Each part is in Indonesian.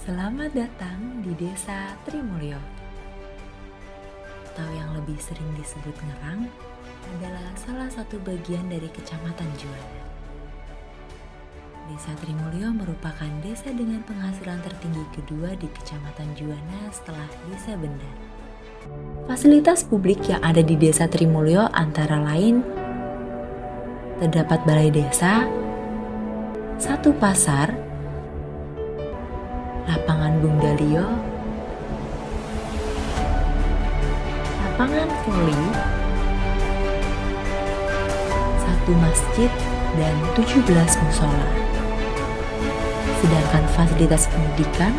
Selamat datang di Desa Trimulyo, atau yang lebih sering disebut Ngerang, adalah salah satu bagian dari Kecamatan Juwana. Desa Trimulyo merupakan desa dengan penghasilan tertinggi kedua di Kecamatan Juwana setelah Desa Bendar. Fasilitas publik yang ada di Desa Trimulyo antara lain terdapat balai desa, satu pasar, lapangan Bung Dalio, lapangan voli, satu masjid, dan 17 musola. Sedangkan fasilitas pendidikan,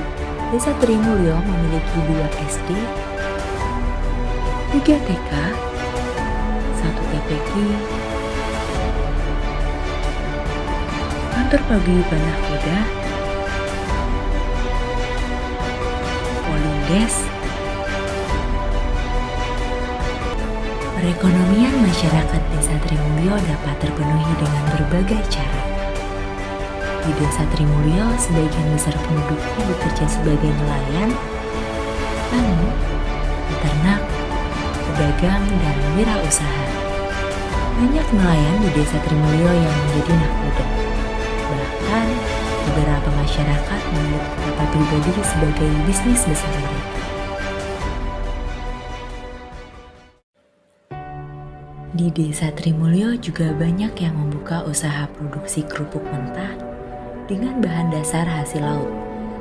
Desa Trimulyo memiliki 2 SD, 3 TK, 1 TPQ, kantor paguyuban Nahkoda, Polindes. Perekonomian masyarakat Desa Trimulyo dapat terpenuhi dengan berbagai cara. Di Desa Trimulyo, sebagian besar penduduknya bekerja sebagai nelayan, petani, peternak, pedagang, dan wirausaha. Banyak nelayan di Desa Trimulyo yang menjadi nahkoda. Bahkan, beberapa masyarakat memiliki kapal pribadi sebagai bisnis besar mereka. Di Desa Trimulyo juga banyak yang membuka usaha produksi kerupuk mentah dengan bahan dasar hasil laut,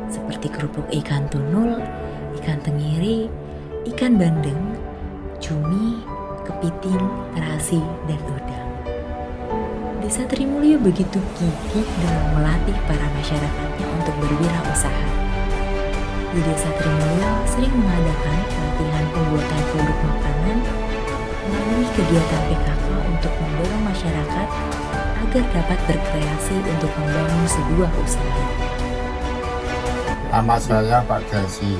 seperti kerupuk ikan tunul, ikan tenggiri, ikan bandeng, cumi, kepiting, terasi, dan udang. Desa Trimulyo begitu gigih dalam melatih para masyarakatnya untuk berwirausaha. Di Desa Trimulyo sering mengadakan pelatihan pembuatan produk makanan melalui kegiatan PKK untuk mendorong masyarakat agar dapat berkreasi untuk membangun sebuah usaha. Nama saya Pak Dasi,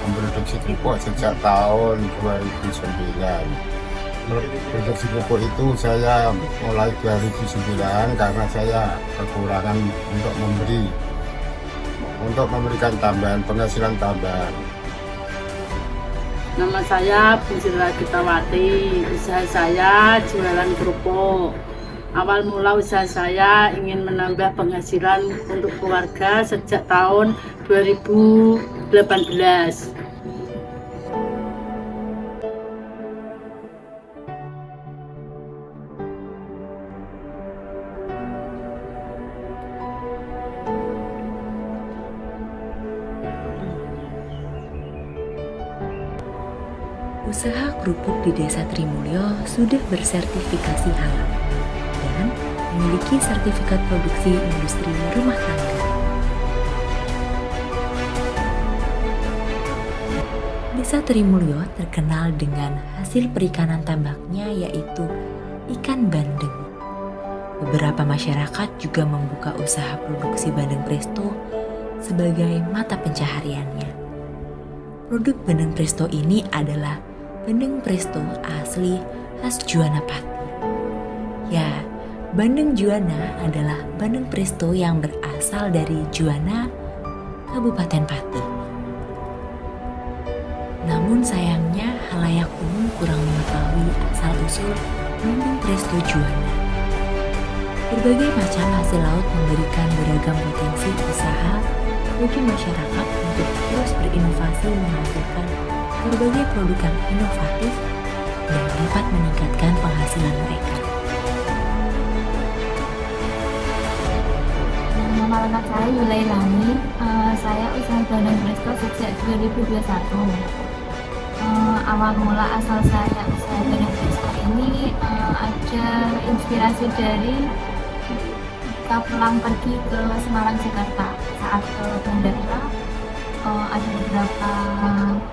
memproduksi kerupuk sejak tahun 2009. Produksi kerupuk itu saya mulai 2009 karena saya kekurangan untuk memberikan tambahan penghasilan tambahan. Nama saya Bu Sri Gitawati, usaha saya jualan kerupuk. Awal mula usaha saya ingin menambah penghasilan untuk keluarga sejak tahun 2018. Usaha kerupuk di Desa Trimulyo sudah bersertifikasi halal dan memiliki sertifikat produksi industri rumah tangga. Desa Trimulyo terkenal dengan hasil perikanan tambaknya, yaitu ikan bandeng. Beberapa masyarakat juga membuka usaha produksi bandeng presto sebagai mata pencahariannya. Produk bandeng presto ini adalah bandeng presto asli khas Juwana Pati. Ya, bandeng Juwana adalah bandeng presto yang berasal dari Juwana, Kabupaten Pati. Namun sayangnya halayak umum kurang mengetahui asal-usul bandeng presto Juwana. Berbagai macam hasil laut memberikan beragam potensi usaha bagi masyarakat untuk terus berinovasi menghasilkan berbagai produk yang inovatif dan dapat meningkatkan penghasilan mereka. Nama lengkap saya Yulailani. Saya usaha bandeng presto sejak 2021. Awal mula asal saya usaha bandeng presto ini ada inspirasi dari ketika pulang pergi ke Semarang, Jakarta. Saat ke bandara, ada beberapa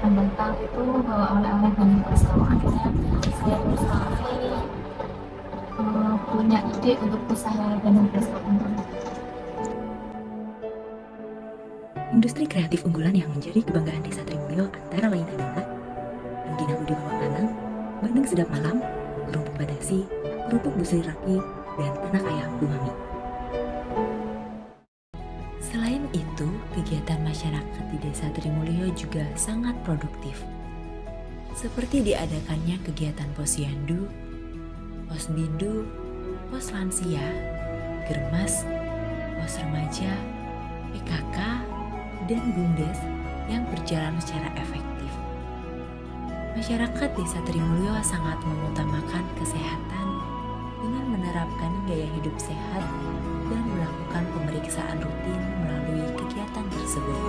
pendatang itu bawa oleh-oleh bandeng presto. Akhirnya saya berusaha punya ide untuk usaha bandeng presto ini. Industri kreatif unggulan yang menjadi kebanggaan Desa Trimulyo antara lain adalah Rengginang Udi Bawa Lanang, Bandeng Sedap Malam, Kerupuk Padasi, Kerupuk Bu Sri Raki, dan Anak Ayam Bu Mami. Selain itu, kegiatan masyarakat di juga sangat produktif. Seperti diadakannya kegiatan posyandu, posbindu, pos lansia, germas, pos remaja, PKK, dan BUMDes yang berjalan secara efektif. Masyarakat Desa Trimulyo sangat mengutamakan kesehatan dengan menerapkan gaya hidup sehat dan melakukan pemeriksaan rutin melalui kegiatan tersebut.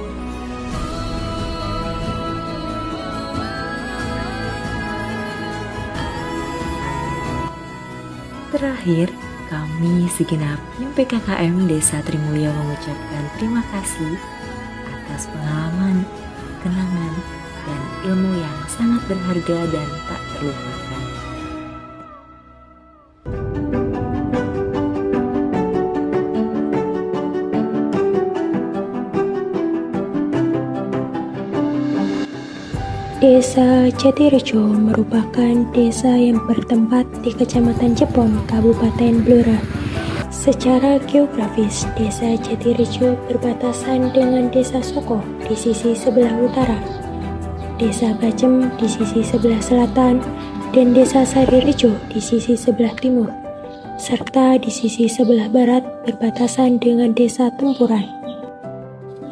Terakhir, kami segenap tim PKKM Desa Trimulyo mengucapkan terima kasih atas pengalaman, kenangan, dan ilmu yang sangat berharga dan tak terlupakan. Desa Jatirejo merupakan desa yang bertempat di Kecamatan Jepon, Kabupaten Blora. Secara geografis, Desa Jatirejo berbatasan dengan Desa Soko di sisi sebelah utara, Desa Bajem di sisi sebelah selatan, dan Desa Sarirejo di sisi sebelah timur, serta di sisi sebelah barat berbatasan dengan Desa Tempuran.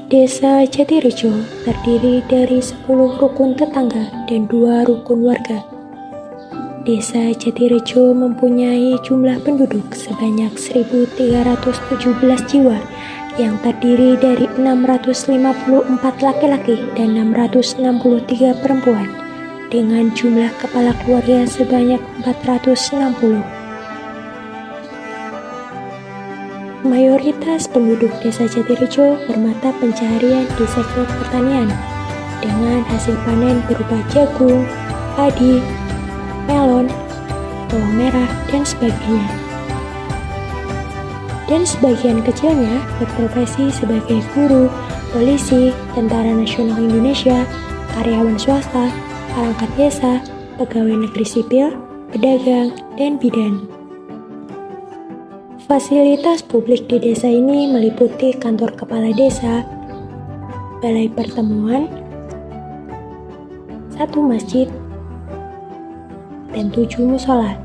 Desa Jatirejo terdiri dari 10 rukun tetangga dan 2 rukun warga. Desa Jatirejo mempunyai jumlah penduduk sebanyak 1.317 jiwa yang terdiri dari 654 laki-laki dan 663 perempuan dengan jumlah kepala keluarga sebanyak 460. Mayoritas penduduk Desa Jatirejo bermata pencaharian di sektor pertanian dengan hasil panen berupa jagung, padi, melon, bawang merah, dan sebagainya. Dan sebagian kecilnya berprofesi sebagai guru, polisi, Tentara Nasional Indonesia, karyawan swasta, perangkat desa, pegawai negeri sipil, pedagang, dan bidan. Fasilitas publik di desa ini meliputi kantor kepala desa, balai pertemuan, 1 masjid, dan 7 musola.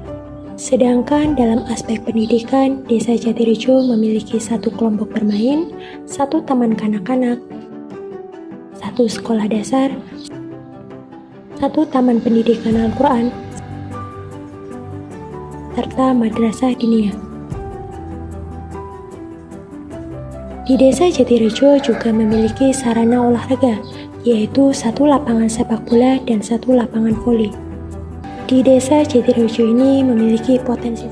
Sedangkan dalam aspek pendidikan, Desa Jatirejo memiliki 1 kelompok bermain, 1 taman kanak-kanak, 1 sekolah dasar, 1 taman pendidikan Al-Quran, serta madrasah diniyah. Di Desa Jatirejo juga memiliki sarana olahraga, yaitu 1 lapangan sepak bola dan 1 lapangan voli. Di Desa Jatirejo ini memiliki potensi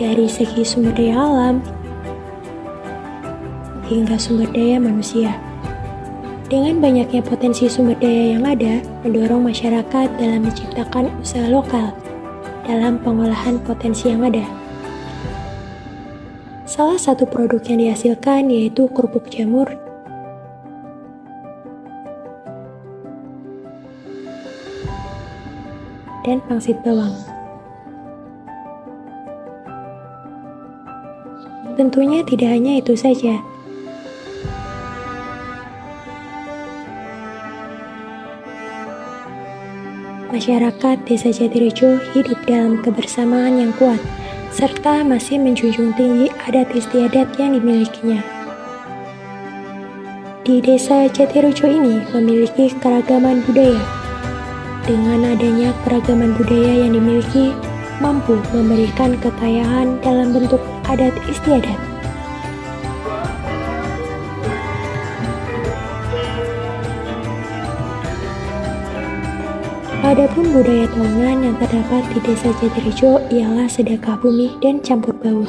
dari segi sumber daya alam hingga sumber daya manusia. Dengan banyaknya potensi sumber daya yang ada, mendorong masyarakat dalam menciptakan usaha lokal dalam pengolahan potensi yang ada. Salah satu produk yang dihasilkan yaitu kerupuk jamur dan pangsit bawang. Tentunya tidak hanya itu saja. Masyarakat Desa Jatirejo hidup dalam kebersamaan yang kuat, serta masih menjunjung tinggi adat istiadat yang dimilikinya. Di Desa Jatirejo ini memiliki keragaman budaya. Dengan adanya keragaman budaya yang dimiliki, mampu memberikan kekayaan dalam bentuk adat istiadat. Adapun budaya tahunan yang terdapat di Desa Jatirejo ialah sedekah bumi dan campur baur.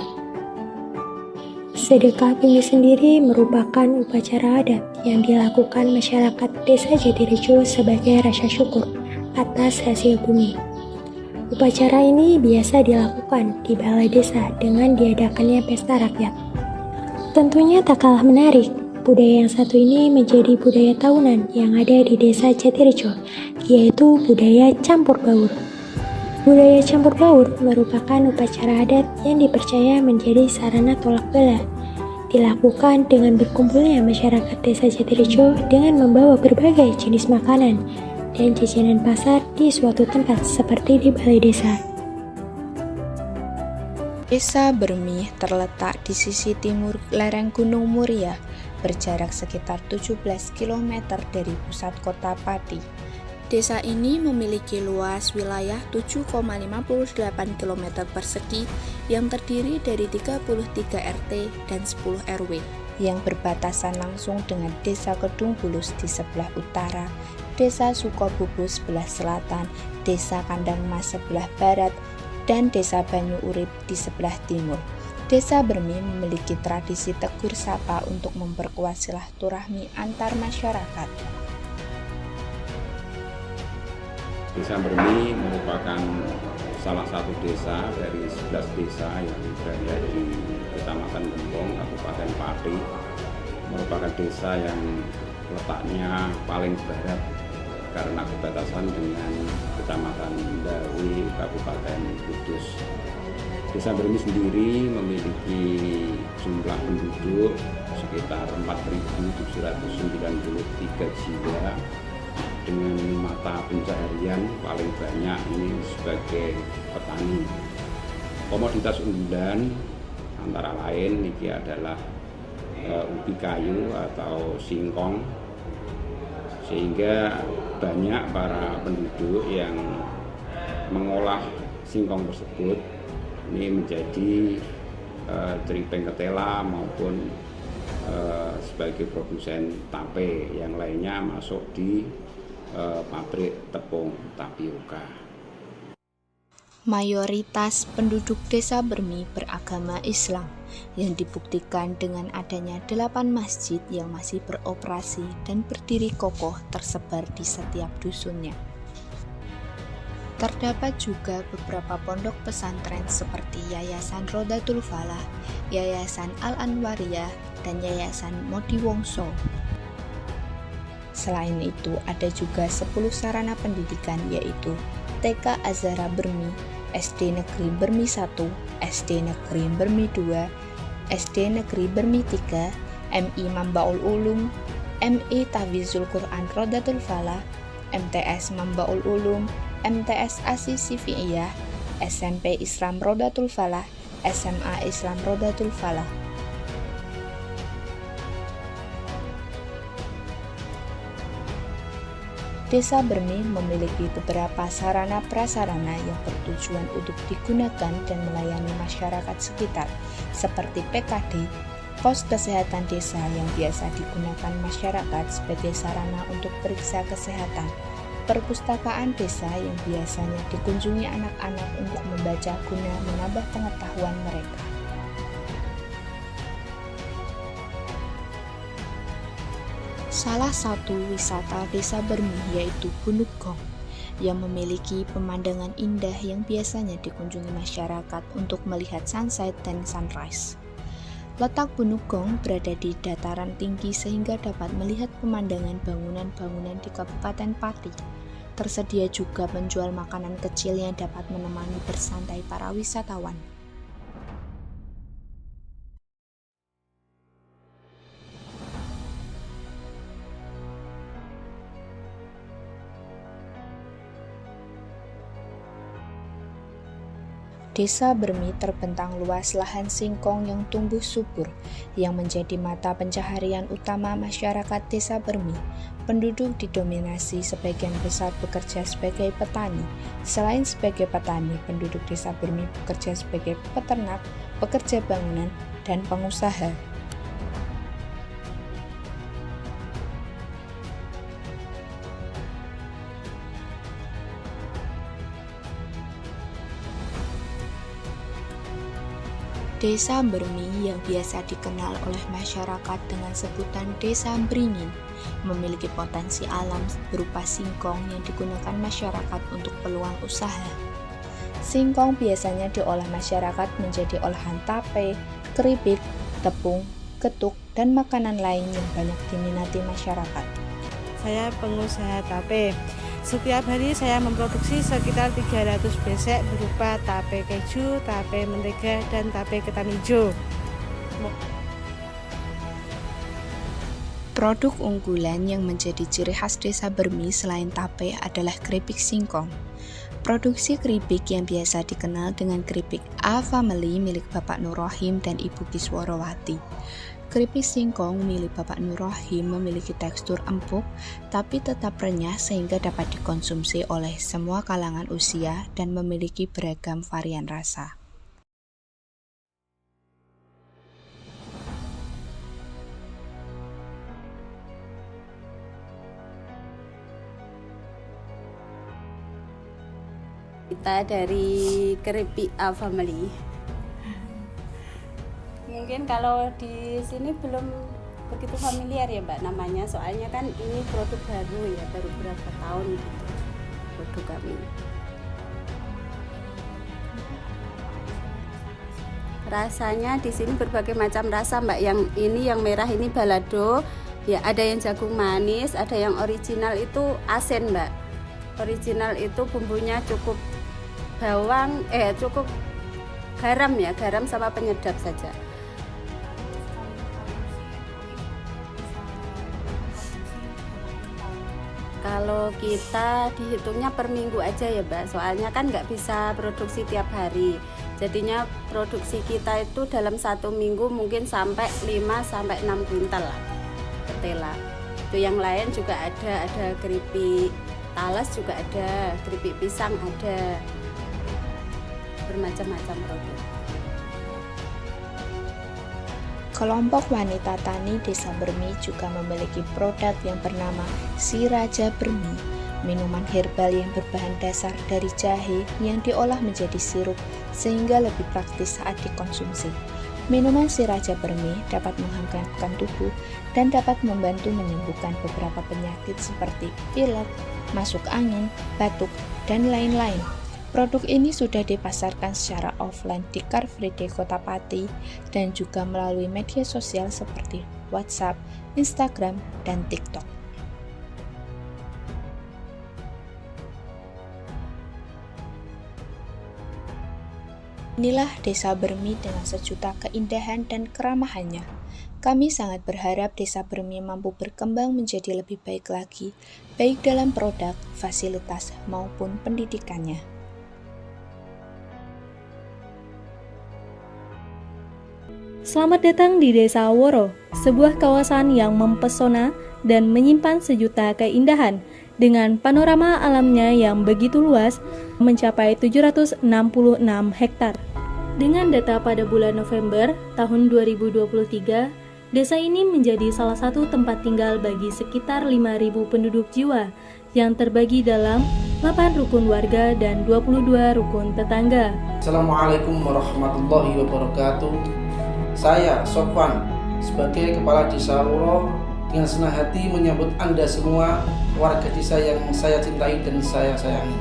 Sedekah bumi sendiri merupakan upacara adat yang dilakukan masyarakat Desa Jatirejo sebagai rasa syukur atas hasil bumi. Upacara ini biasa dilakukan di balai desa dengan diadakannya pesta rakyat. Tentunya tak kalah menarik, budaya yang satu ini menjadi budaya tahunan yang ada di Desa Jatirejo, yaitu budaya campur baur. Budaya campur baur merupakan upacara adat yang dipercaya menjadi sarana tolak bala, dilakukan dengan berkumpulnya masyarakat Desa Jatirejo dengan membawa berbagai jenis makanan dan jajanan pasar di suatu tempat seperti di balai desa. Desa Bermi terletak di sisi timur lereng Gunung Muria, berjarak sekitar 17 km dari pusat kota Pati. Desa ini memiliki luas wilayah 7,58 km persegi yang terdiri dari 33 RT dan 10 RW yang berbatasan langsung dengan Desa Kedung Bulus di sebelah utara, Desa Sukobubu sebelah selatan, Desa Kandang Mas sebelah barat, dan Desa Banyu Urip di sebelah timur. Desa Bermi memiliki tradisi tegur sapa untuk memperkuat silaturahmi antar masyarakat. Desa Bermi merupakan salah satu desa dari 11 desa yang berada di Kecamatan Gembong, Kabupaten Pati. Merupakan desa yang letaknya paling barat karena berbatasan dengan Kecamatan Dawi, Kabupaten Kudus. Desa Bermi sendiri memiliki jumlah penduduk sekitar 4.793 jiwa dengan mata pencaharian paling banyak ini sebagai petani. Komoditas unggulan antara lain ini adalah ubi kayu atau singkong, sehingga banyak para penduduk yang mengolah singkong tersebut ini menjadi ceripeng ketela maupun sebagai produsen tape, yang lainnya masuk di pabrik tepung tapioka. Mayoritas penduduk Desa Bermi beragama Islam yang dibuktikan dengan adanya 8 masjid yang masih beroperasi dan berdiri kokoh tersebar di setiap dusunnya. Terdapat juga beberapa pondok pesantren seperti Yayasan Rodatul Falah, Yayasan Al-Anwariyah, dan Yayasan Modiwongso. Selain itu, ada juga 10 sarana pendidikan yaitu TK Azhara Bermi, SD Negeri Bermi 1, SD Negeri Bermi 2, SD Negeri Bermi 3, MI Mambaul Ulum, MI Tahfizul Quran Rodatul Falah, MTS Mambaul Ulum, MTS Asi Sifiiyah, SMP Islam Rodatul Falah, SMA Islam Rodatul Falah. Desa Bermi memiliki beberapa sarana prasarana yang bertujuan untuk digunakan dan melayani masyarakat sekitar, seperti PKD, pos kesehatan desa yang biasa digunakan masyarakat sebagai sarana untuk periksa kesehatan, perpustakaan desa yang biasanya dikunjungi anak-anak untuk membaca guna menambah pengetahuan mereka. Salah satu wisata Desa Bermi yaitu Gunung Gong yang memiliki pemandangan indah yang biasanya dikunjungi masyarakat untuk melihat sunset dan sunrise. Letak Gunung Gong berada di dataran tinggi sehingga dapat melihat pemandangan bangunan-bangunan di Kabupaten Pati. Tersedia juga penjual makanan kecil yang dapat menemani bersantai para wisatawan. Desa Bermi terbentang luas lahan singkong yang tumbuh subur, yang menjadi mata pencaharian utama masyarakat Desa Bermi. Penduduk didominasi sebagian besar bekerja sebagai petani. Selain sebagai petani, penduduk Desa Bermi bekerja sebagai peternak, pekerja bangunan, dan pengusaha. Desa Bermi yang biasa dikenal oleh masyarakat dengan sebutan Desa Beringin memiliki potensi alam berupa singkong yang digunakan masyarakat untuk peluang usaha. Singkong biasanya diolah masyarakat menjadi olahan tape, keripik, tepung, getuk, dan makanan lain yang banyak diminati masyarakat. Saya pengusaha tape. Setiap hari saya memproduksi sekitar 300 besek berupa tape keju, tape mentega, dan tape ketan hijau. Produk unggulan yang menjadi ciri khas Desa Bermi selain tape adalah keripik singkong. Produksi keripik yang biasa dikenal dengan keripik A Family milik Bapak Nur Rohim dan Ibu Kisworowati. Keripik singkong milik Bapak Nur Rohim memiliki tekstur empuk tapi tetap renyah sehingga dapat dikonsumsi oleh semua kalangan usia dan memiliki beragam varian rasa. Kita dari keripik A Family. Mungkin kalau di sini belum begitu familiar ya Mbak namanya, soalnya kan ini produk baru ya, baru berapa tahun gitu produk kami. Rasanya di sini berbagai macam rasa Mbak. Yang ini yang merah ini balado, ya ada yang jagung manis, ada yang original itu asin Mbak. Original itu bumbunya cukup bawang, cukup garam ya, garam sama penyedap saja. Kalau kita dihitungnya per minggu aja ya Mbak, soalnya kan nggak bisa produksi tiap hari. Jadinya produksi kita itu dalam 1 minggu mungkin sampai 5-6 kuintal lah ketela. Itu yang lain juga ada keripik talas juga ada, keripik pisang ada, bermacam-macam produk. Kelompok wanita tani Desa Bermi juga memiliki produk yang bernama Si Raja Bermi, minuman herbal yang berbahan dasar dari jahe yang diolah menjadi sirup sehingga lebih praktis saat dikonsumsi. Minuman Si Raja Bermi dapat menghangatkan tubuh dan dapat membantu menyembuhkan beberapa penyakit seperti pilek, masuk angin, batuk, dan lain-lain. Produk ini sudah dipasarkan secara offline di Car Free Day Kota Pati dan juga melalui media sosial seperti WhatsApp, Instagram, dan TikTok. Inilah Desa Bermi dengan sejuta keindahan dan keramahannya. Kami sangat berharap Desa Bermi mampu berkembang menjadi lebih baik lagi, baik dalam produk, fasilitas, maupun pendidikannya. Selamat datang di Desa Woro, sebuah kawasan yang mempesona dan menyimpan sejuta keindahan dengan panorama alamnya yang begitu luas mencapai 766 hektar. Dengan data pada bulan November tahun 2023, desa ini menjadi salah satu tempat tinggal bagi sekitar 5.000 penduduk jiwa yang terbagi dalam 8 rukun warga dan 22 rukun tetangga. Assalamualaikum warahmatullahi wabarakatuh. Saya Sofwan sebagai Kepala Desa Woro dengan senang hati menyambut Anda semua warga desa yang saya cintai dan saya sayangi.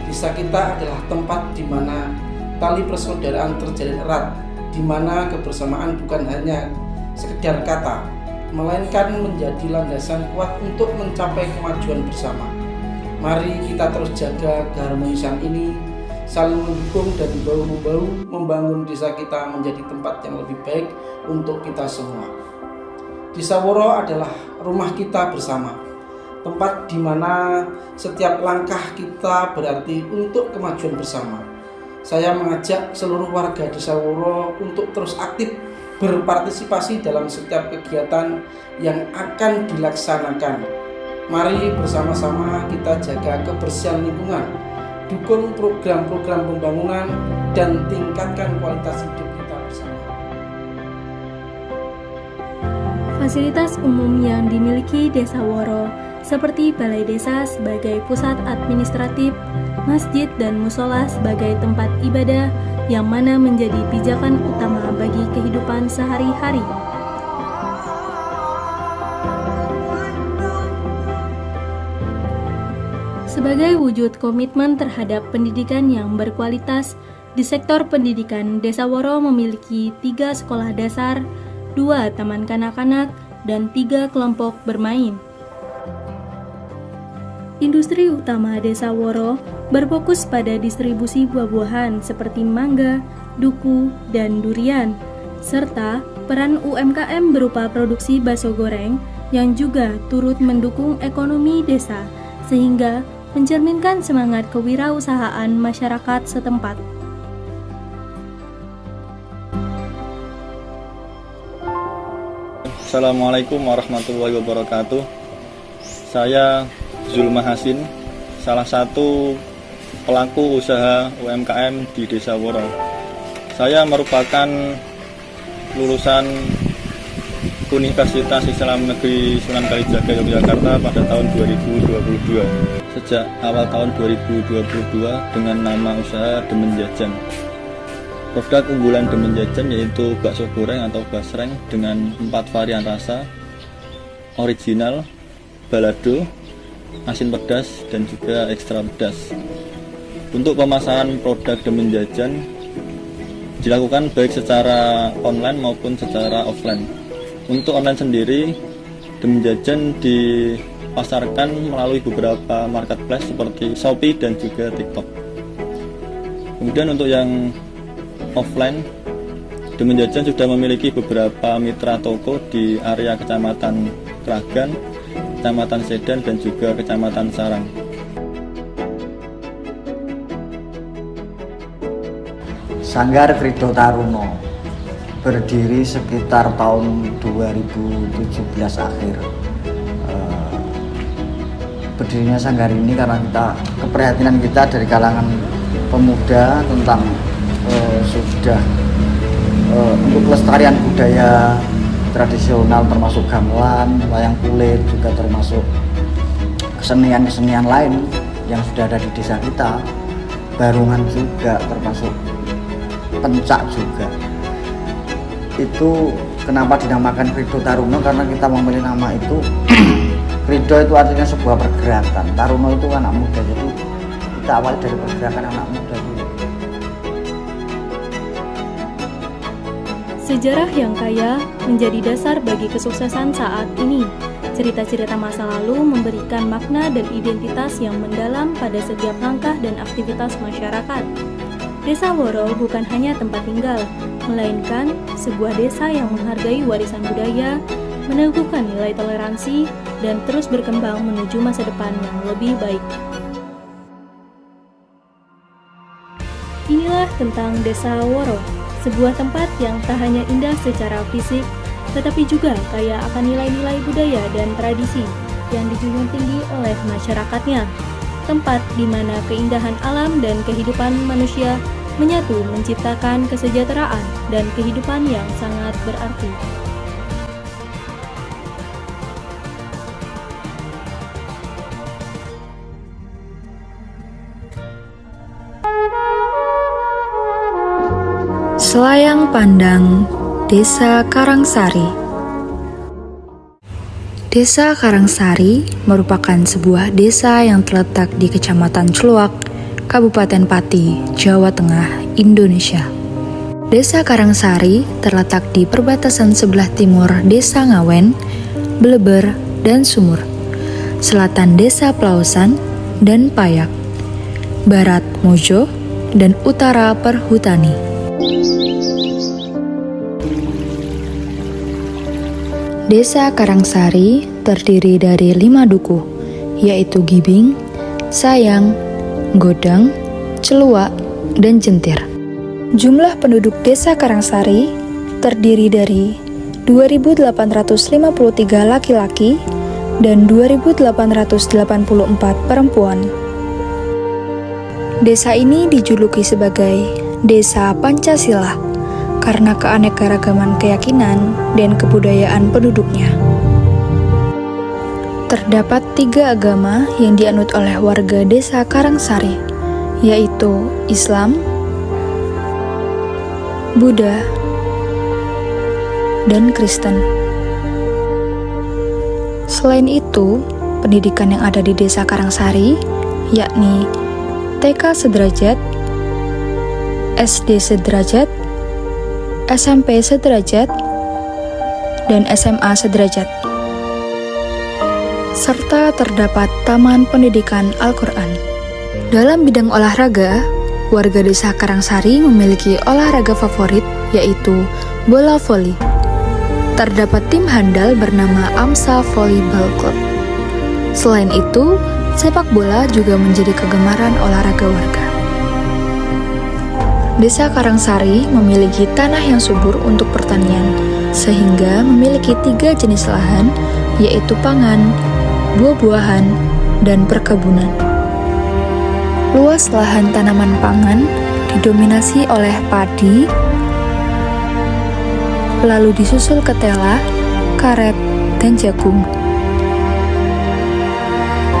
Desa kita adalah tempat di mana tali persaudaraan terjalin erat, di mana kebersamaan bukan hanya sekedar kata, melainkan menjadi landasan kuat untuk mencapai kemajuan bersama. Mari kita terus jaga keharmonisan ini, saling mendukung dan bahu-membahu membangun desa kita menjadi tempat yang lebih baik untuk kita semua. Desa Woro adalah rumah kita bersama, tempat di mana setiap langkah kita berarti untuk kemajuan bersama. Saya mengajak seluruh warga Desa Woro untuk terus aktif berpartisipasi dalam setiap kegiatan yang akan dilaksanakan. Mari bersama-sama kita jaga kebersihan lingkungan, dukung program-program pembangunan, dan tingkatkan kualitas hidup kita bersama. Fasilitas umum yang dimiliki Desa Woro seperti balai desa sebagai pusat administratif, masjid dan musola sebagai tempat ibadah yang mana menjadi pijakan utama bagi kehidupan sehari-hari. Sebagai wujud komitmen terhadap pendidikan yang berkualitas, di sektor pendidikan Desa Woro memiliki 3 sekolah dasar, 2 taman kanak-kanak, dan 3 kelompok bermain. Industri utama Desa Woro berfokus pada distribusi buah-buahan seperti mangga, duku, dan durian, serta Peran UMKM berupa produksi bakso goreng yang juga turut mendukung ekonomi desa, sehingga mencerminkan semangat kewirausahaan masyarakat setempat. Assalamualaikum warahmatullahi wabarakatuh. Saya Zulma Hasin, salah satu pelaku usaha UMKM di Desa Woro. Saya merupakan lulusan Universitas Islam Negeri Sunan Kalijaga Yogyakarta pada tahun 2022. Sejak awal tahun 2022 dengan nama usaha Demen Jajan. Produk unggulan Demen Jajan yaitu bakso goreng atau basreng dengan 4 varian rasa, original, balado, asin pedas, dan juga ekstra pedas. Untuk pemasaran produk Demen Jajan dilakukan baik secara online maupun secara offline. Untuk online sendiri, Demen Jajan dipasarkan melalui beberapa marketplace seperti Shopee dan juga TikTok. Kemudian untuk yang offline, Demen Jajan sudah memiliki beberapa mitra toko di area Kecamatan Kragan, Kecamatan Sedan, dan juga Kecamatan Sarang. Sanggar Krido Taruno berdiri sekitar tahun 2017 akhir. Berdirinya sanggar ini karena keprihatinan kita dari kalangan pemuda tentang sudah untuk kelestarian budaya tradisional termasuk gamelan, wayang kulit, juga termasuk kesenian-kesenian lain yang sudah ada di desa kita, barungan juga termasuk pencak juga. Itu kenapa dinamakan Krido Taruno, karena kita memilih nama itu. Krido itu artinya sebuah pergerakan, Taruno itu anak muda, jadi kita awal dari pergerakan anak muda dulu. Sejarah yang kaya menjadi dasar bagi kesuksesan saat ini. Cerita-cerita masa lalu memberikan makna dan identitas yang mendalam pada setiap langkah dan aktivitas masyarakat. Desa Woro bukan hanya tempat tinggal, melainkan sebuah desa yang menghargai warisan budaya, meneguhkan nilai toleransi, dan terus berkembang menuju masa depan yang lebih baik. Inilah tentang Desa Woro, sebuah tempat yang tak hanya indah secara fisik, tetapi juga kaya akan nilai-nilai budaya dan tradisi yang dijunjung tinggi oleh masyarakatnya. Tempat di mana keindahan alam dan kehidupan manusia menyatu menciptakan kesejahteraan dan kehidupan yang sangat berarti. Selayang Pandang Desa Karangsari. Desa Karangsari merupakan sebuah desa yang terletak di Kecamatan Celuak, Kabupaten Pati, Jawa Tengah, Indonesia. Desa Karangsari terletak di perbatasan sebelah timur Desa Ngawen, Bleber, dan Sumur, selatan Desa Pelausan dan Payak, barat Mojo, dan utara Perhutani. Desa Karangsari terdiri dari 5 duku, yaitu Gibing, Sayang, Godang, Celuak, dan Jentir. Jumlah penduduk Desa Karangsari terdiri dari 2.853 laki-laki dan 2.884 perempuan. Desa ini dijuluki sebagai Desa Pancasila karena keanekaragaman keyakinan dan kebudayaan penduduknya. Terdapat 3 agama yang dianut oleh warga Desa Karangsari, yaitu Islam, Buddha, dan Kristen. Selain itu, pendidikan yang ada di Desa Karangsari, yakni TK sederajat, SD sederajat, SMP sederajat, dan SMA sederajat. Serta terdapat Taman Pendidikan Al-Quran. Dalam bidang olahraga, warga Desa Karangsari memiliki olahraga favorit yaitu bola voli. terdapat tim handal bernama AMSA Volleyball Club. Selain itu, sepak bola juga menjadi kegemaran olahraga warga. Desa Karangsari memiliki tanah yang subur untuk pertanian, sehingga memiliki 3 jenis lahan, yaitu pangan, buah-buahan, dan perkebunan. Luas lahan tanaman pangan didominasi oleh padi, lalu disusul ketela, karet, dan jagung.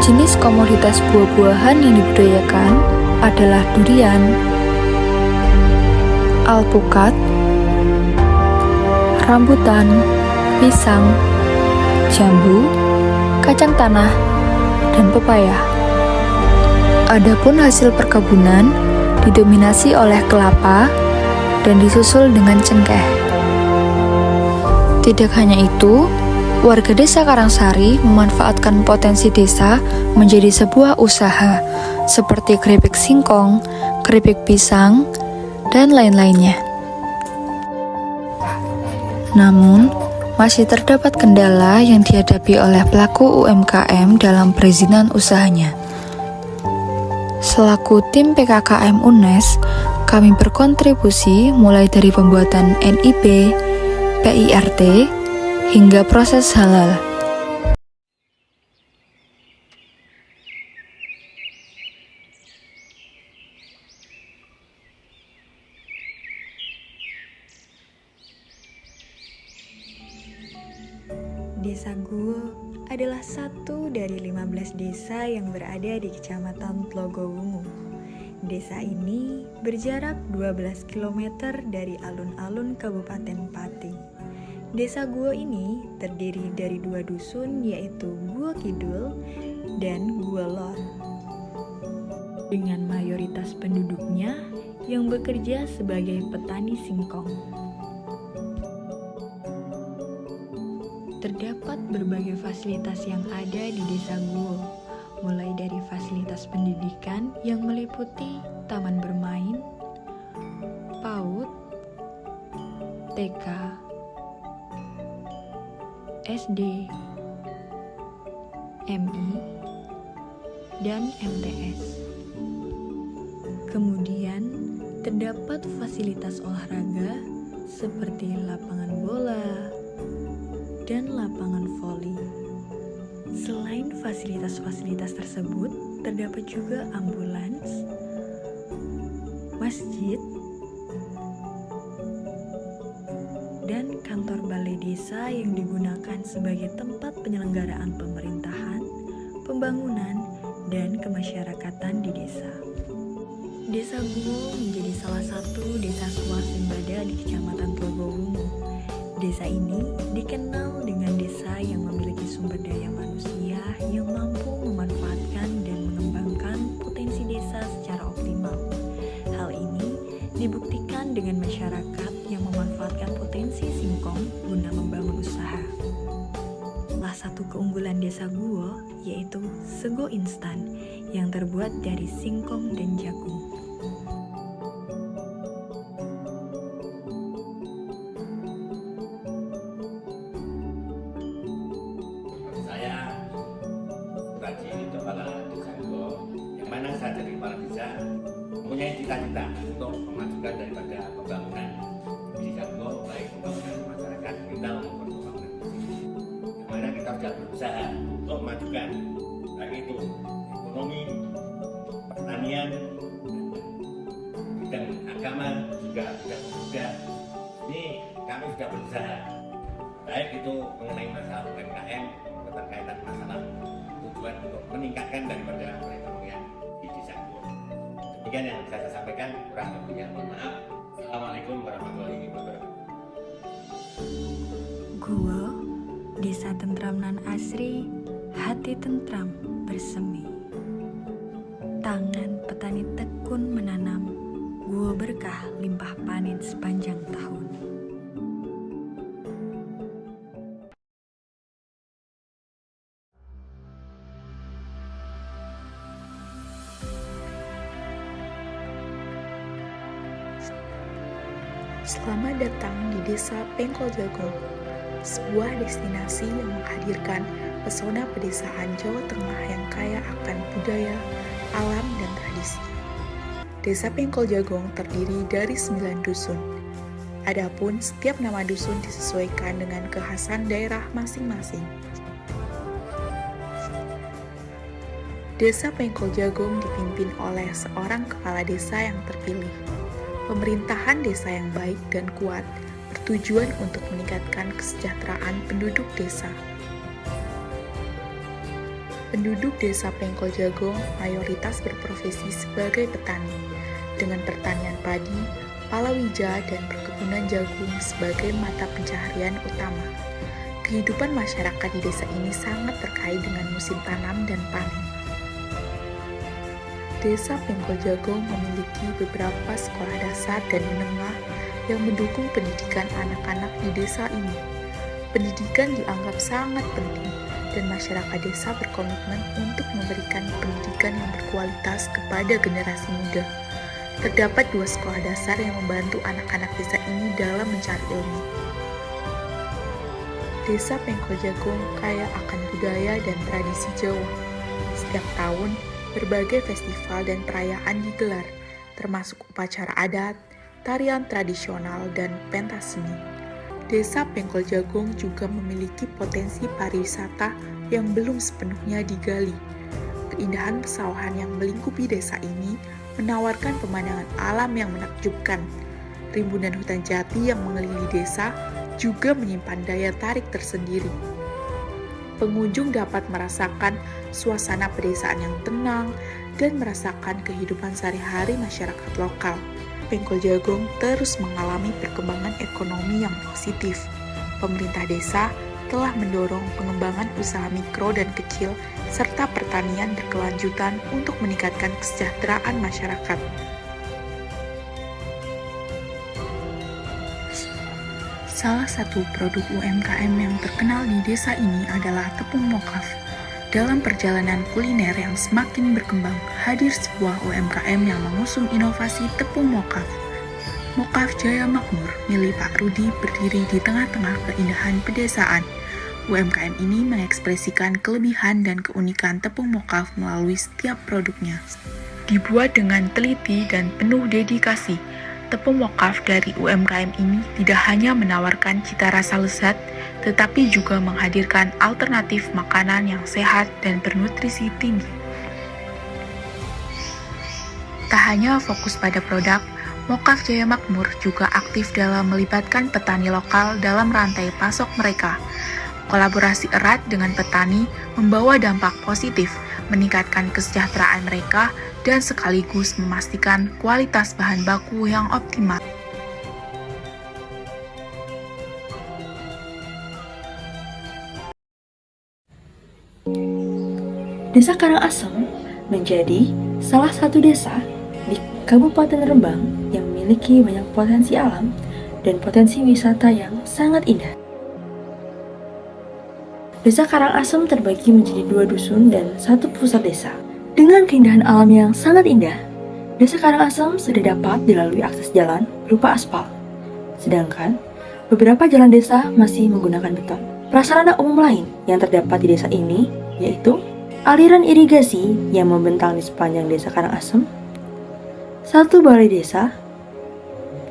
Jenis komoditas buah-buahan yang dibudidayakan adalah durian, alpukat, rambutan, pisang, jambu, kacang tanah, dan pepaya. Adapun hasil perkebunan didominasi oleh kelapa dan disusul dengan cengkeh. Tidak hanya itu, warga desa Karangsari memanfaatkan potensi desa menjadi sebuah usaha seperti keripik singkong, keripik pisang, dan lain-lainnya. Namun, masih terdapat kendala yang dihadapi oleh pelaku UMKM dalam perizinan usahanya. Selaku tim PKKM UNES, kami berkontribusi mulai dari pembuatan NIB, PIRT, hingga proses halal. Desa Guo adalah satu dari 15 desa yang berada di Kecamatan Tlogowungu. Desa ini berjarak 12 km dari alun-alun Kabupaten Pati. Desa Guo ini terdiri dari 2 dusun, yaitu Guo Kidul dan Guo Lor. Dengan mayoritas penduduknya yang bekerja sebagai petani singkong. Terdapat berbagai fasilitas yang ada di Desa Guo, mulai dari fasilitas pendidikan yang meliputi taman bermain, PAUD, TK, SD, MI, dan MTS. Kemudian, terdapat fasilitas olahraga seperti lapangan bola dan lapangan voli. Selain fasilitas-fasilitas tersebut, terdapat juga ambulans, masjid, dan kantor balai desa yang digunakan sebagai tempat penyelenggaraan pemerintahan, pembangunan, dan kemasyarakatan di desa. Desa Guo menjadi salah satu desa swasembada di Kecamatan Tlogowungu. Desa ini dikenal dengan desa yang memiliki sumber daya manusia yang mampu memanfaatkan dan mengembangkan potensi desa secara optimal. Hal ini dibuktikan dengan masyarakat yang memanfaatkan potensi singkong guna membangun usaha. Salah satu keunggulan Desa Guo yaitu sego instan yang terbuat dari singkong dan jagung. Saya jadi kepala desa mempunyai cita-cita untuk memajukan daripada pembangunan di Desa Guo, baik pembangunan masyarakat kita maupun pembangunan fisik. Dimana kita sudah berusaha untuk memajukan baik itu ekonomi, pertanian, dan agama juga sudah. Ini kami sudah berusaha baik itu mengenai masalah UMKM, keterkaitan masalah tujuan untuk meningkatkan daripada perekonomian di Desa Guo. Demikian yang saya sampaikan, kurang lebihnya mohon maaf. Assalamualaikum warahmatullahi wabarakatuh. Guo, desa tentram nan asri, hati tentram bersemi. Tangan petani tekun menanam, Guo berkah limpah panen sepanjang tahun. Selamat datang di Desa Pengkol Jago. sebuah destinasi yang menghadirkan pesona pedesaan Jawa Tengah yang kaya akan budaya, alam, dan tradisi. Desa Pengkol Jagong terdiri dari 9 dusun. Adapun setiap nama dusun disesuaikan dengan kekhasan daerah masing-masing. Desa Pengkol Jagong dipimpin oleh seorang kepala desa yang terpilih. Pemerintahan desa yang baik dan kuat bertujuan untuk meningkatkan kesejahteraan penduduk desa. Penduduk desa Pengkol Jagong mayoritas berprofesi sebagai petani, dengan pertanian padi, palawija, dan perkebunan jagung sebagai mata pencaharian utama. Kehidupan masyarakat di desa ini sangat terkait dengan musim tanam dan panen. Desa Pengkol Jagong memiliki beberapa sekolah dasar dan menengah yang mendukung pendidikan anak-anak di desa ini. Pendidikan dianggap sangat penting, dan masyarakat desa berkomitmen untuk memberikan pendidikan yang berkualitas kepada generasi muda. Terdapat 2 sekolah dasar yang membantu anak-anak desa ini dalam mencari ilmu. Desa Pengkol Jagong kaya akan budaya dan tradisi Jawa. Setiap tahun, berbagai festival dan perayaan digelar, termasuk upacara adat, tarian tradisional, dan pentas seni. Desa Pengkol Jagong juga memiliki potensi pariwisata yang belum sepenuhnya digali. Keindahan pesawahan yang melingkupi desa ini menawarkan pemandangan alam yang menakjubkan. Rimbunan hutan jati yang mengelilingi desa juga menyimpan daya tarik tersendiri. Pengunjung dapat merasakan suasana pedesaan yang tenang dan merasakan kehidupan sehari-hari masyarakat lokal. Pengkol Jagong terus mengalami perkembangan ekonomi yang positif. Pemerintah desa telah mendorong pengembangan usaha mikro dan kecil serta pertanian berkelanjutan untuk meningkatkan kesejahteraan masyarakat. Salah satu produk UMKM yang terkenal di desa ini adalah tepung mokaf. Dalam perjalanan kuliner yang semakin berkembang, hadir sebuah UMKM yang mengusung inovasi tepung mokaf. Mokaf Jaya Makmur milik Pak Rudi berdiri di tengah-tengah keindahan pedesaan. UMKM ini mengekspresikan kelebihan dan keunikan tepung mokaf melalui setiap produknya. Dibuat dengan teliti dan penuh dedikasi, tepung mokaf dari UMKM ini tidak hanya menawarkan cita rasa lezat, tetapi juga menghadirkan alternatif makanan yang sehat dan bernutrisi tinggi. Tak hanya fokus pada produk, Mokaf Jaya Makmur juga aktif dalam melibatkan petani lokal dalam rantai pasok mereka. Kolaborasi erat dengan petani membawa dampak positif, meningkatkan kesejahteraan mereka, dan sekaligus memastikan kualitas bahan baku yang optimal. Desa Karangasem menjadi salah satu desa di Kabupaten Rembang yang memiliki banyak potensi alam dan potensi wisata yang sangat indah. Desa Karangasem terbagi menjadi 2 dusun dan 1 pusat desa. Dengan keindahan alam yang sangat indah, Desa Karangasem sudah dapat dilalui akses jalan berupa aspal. Sedangkan beberapa jalan desa masih menggunakan beton. Prasarana umum lain yang terdapat di desa ini yaitu aliran irigasi yang membentang di sepanjang Desa Karangasem, 1 balai desa,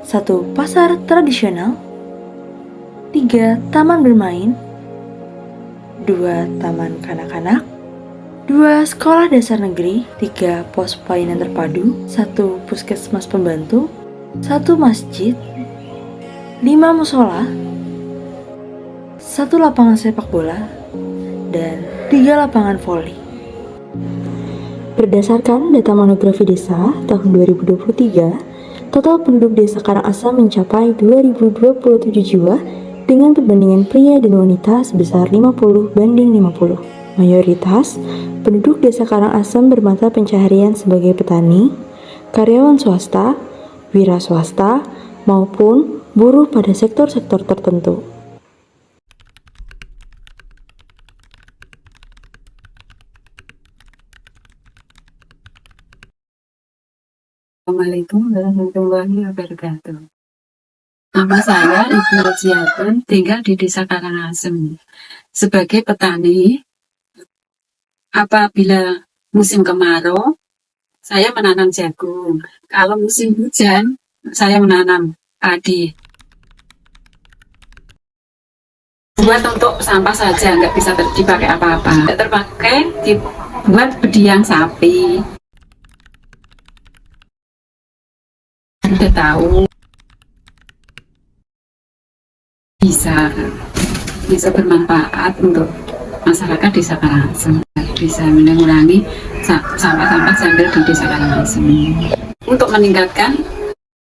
1 pasar tradisional, 3 taman bermain, 2 taman kanak-kanak, 2 sekolah dasar negeri, 3 pos pelayanan terpadu, 1 puskesmas pembantu, 1 masjid, 5 musola, 1 lapangan sepak bola, dan 3 lapangan voli. Berdasarkan data monografi desa tahun 2023, total penduduk desa Karangasem mencapai 2027 jiwa dengan perbandingan pria dan wanita sebesar 50:50. Mayoritas penduduk desa Karangasem bermata pencaharian sebagai petani, karyawan swasta, wira swasta, maupun buruh pada sektor-sektor tertentu. Assalamualaikum warahmatullahi wabarakatuh. Nama saya Ibu Roziatun, tinggal di Desa Karangasem. Sebagai petani, apabila musim kemarau, saya menanam jagung. Kalau musim hujan, saya menanam padi. Buat untuk sampah saja, nggak bisa dipakai apa-apa. Nggak terpakai dibuat bediang sapi. Udah tahu bisa bermanfaat untuk masyarakat Desa Karangasem, bisa mengurangi sampah-sampah janggal di Desa Karangasem untuk meningkatkan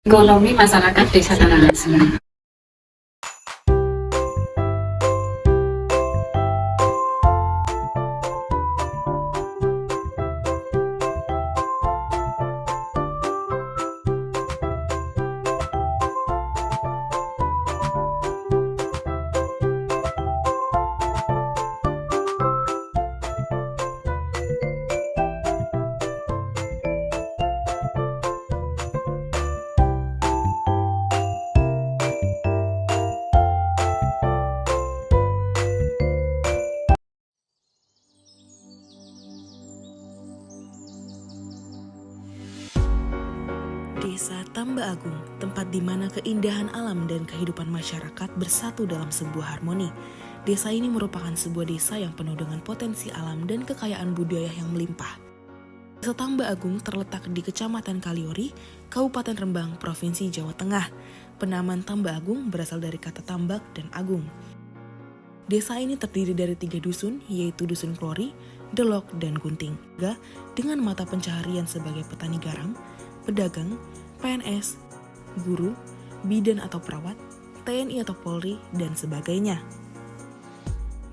ekonomi masyarakat Desa Karangasem. Desa Tambak Agung, tempat di mana keindahan alam dan kehidupan masyarakat bersatu dalam sebuah harmoni. Desa ini merupakan sebuah desa yang penuh dengan potensi alam dan kekayaan budaya yang melimpah. Desa Tambak Agung terletak di Kecamatan Kaliori, Kabupaten Rembang, Provinsi Jawa Tengah. Penamaan Tambak Agung berasal dari kata tambak dan agung. Desa ini terdiri dari 3 dusun, yaitu Dusun Klori, Delok, dan Gunting. Dengan mata pencaharian sebagai petani garam, pedagang, PNS, guru, bidan atau perawat, TNI atau Polri, dan sebagainya.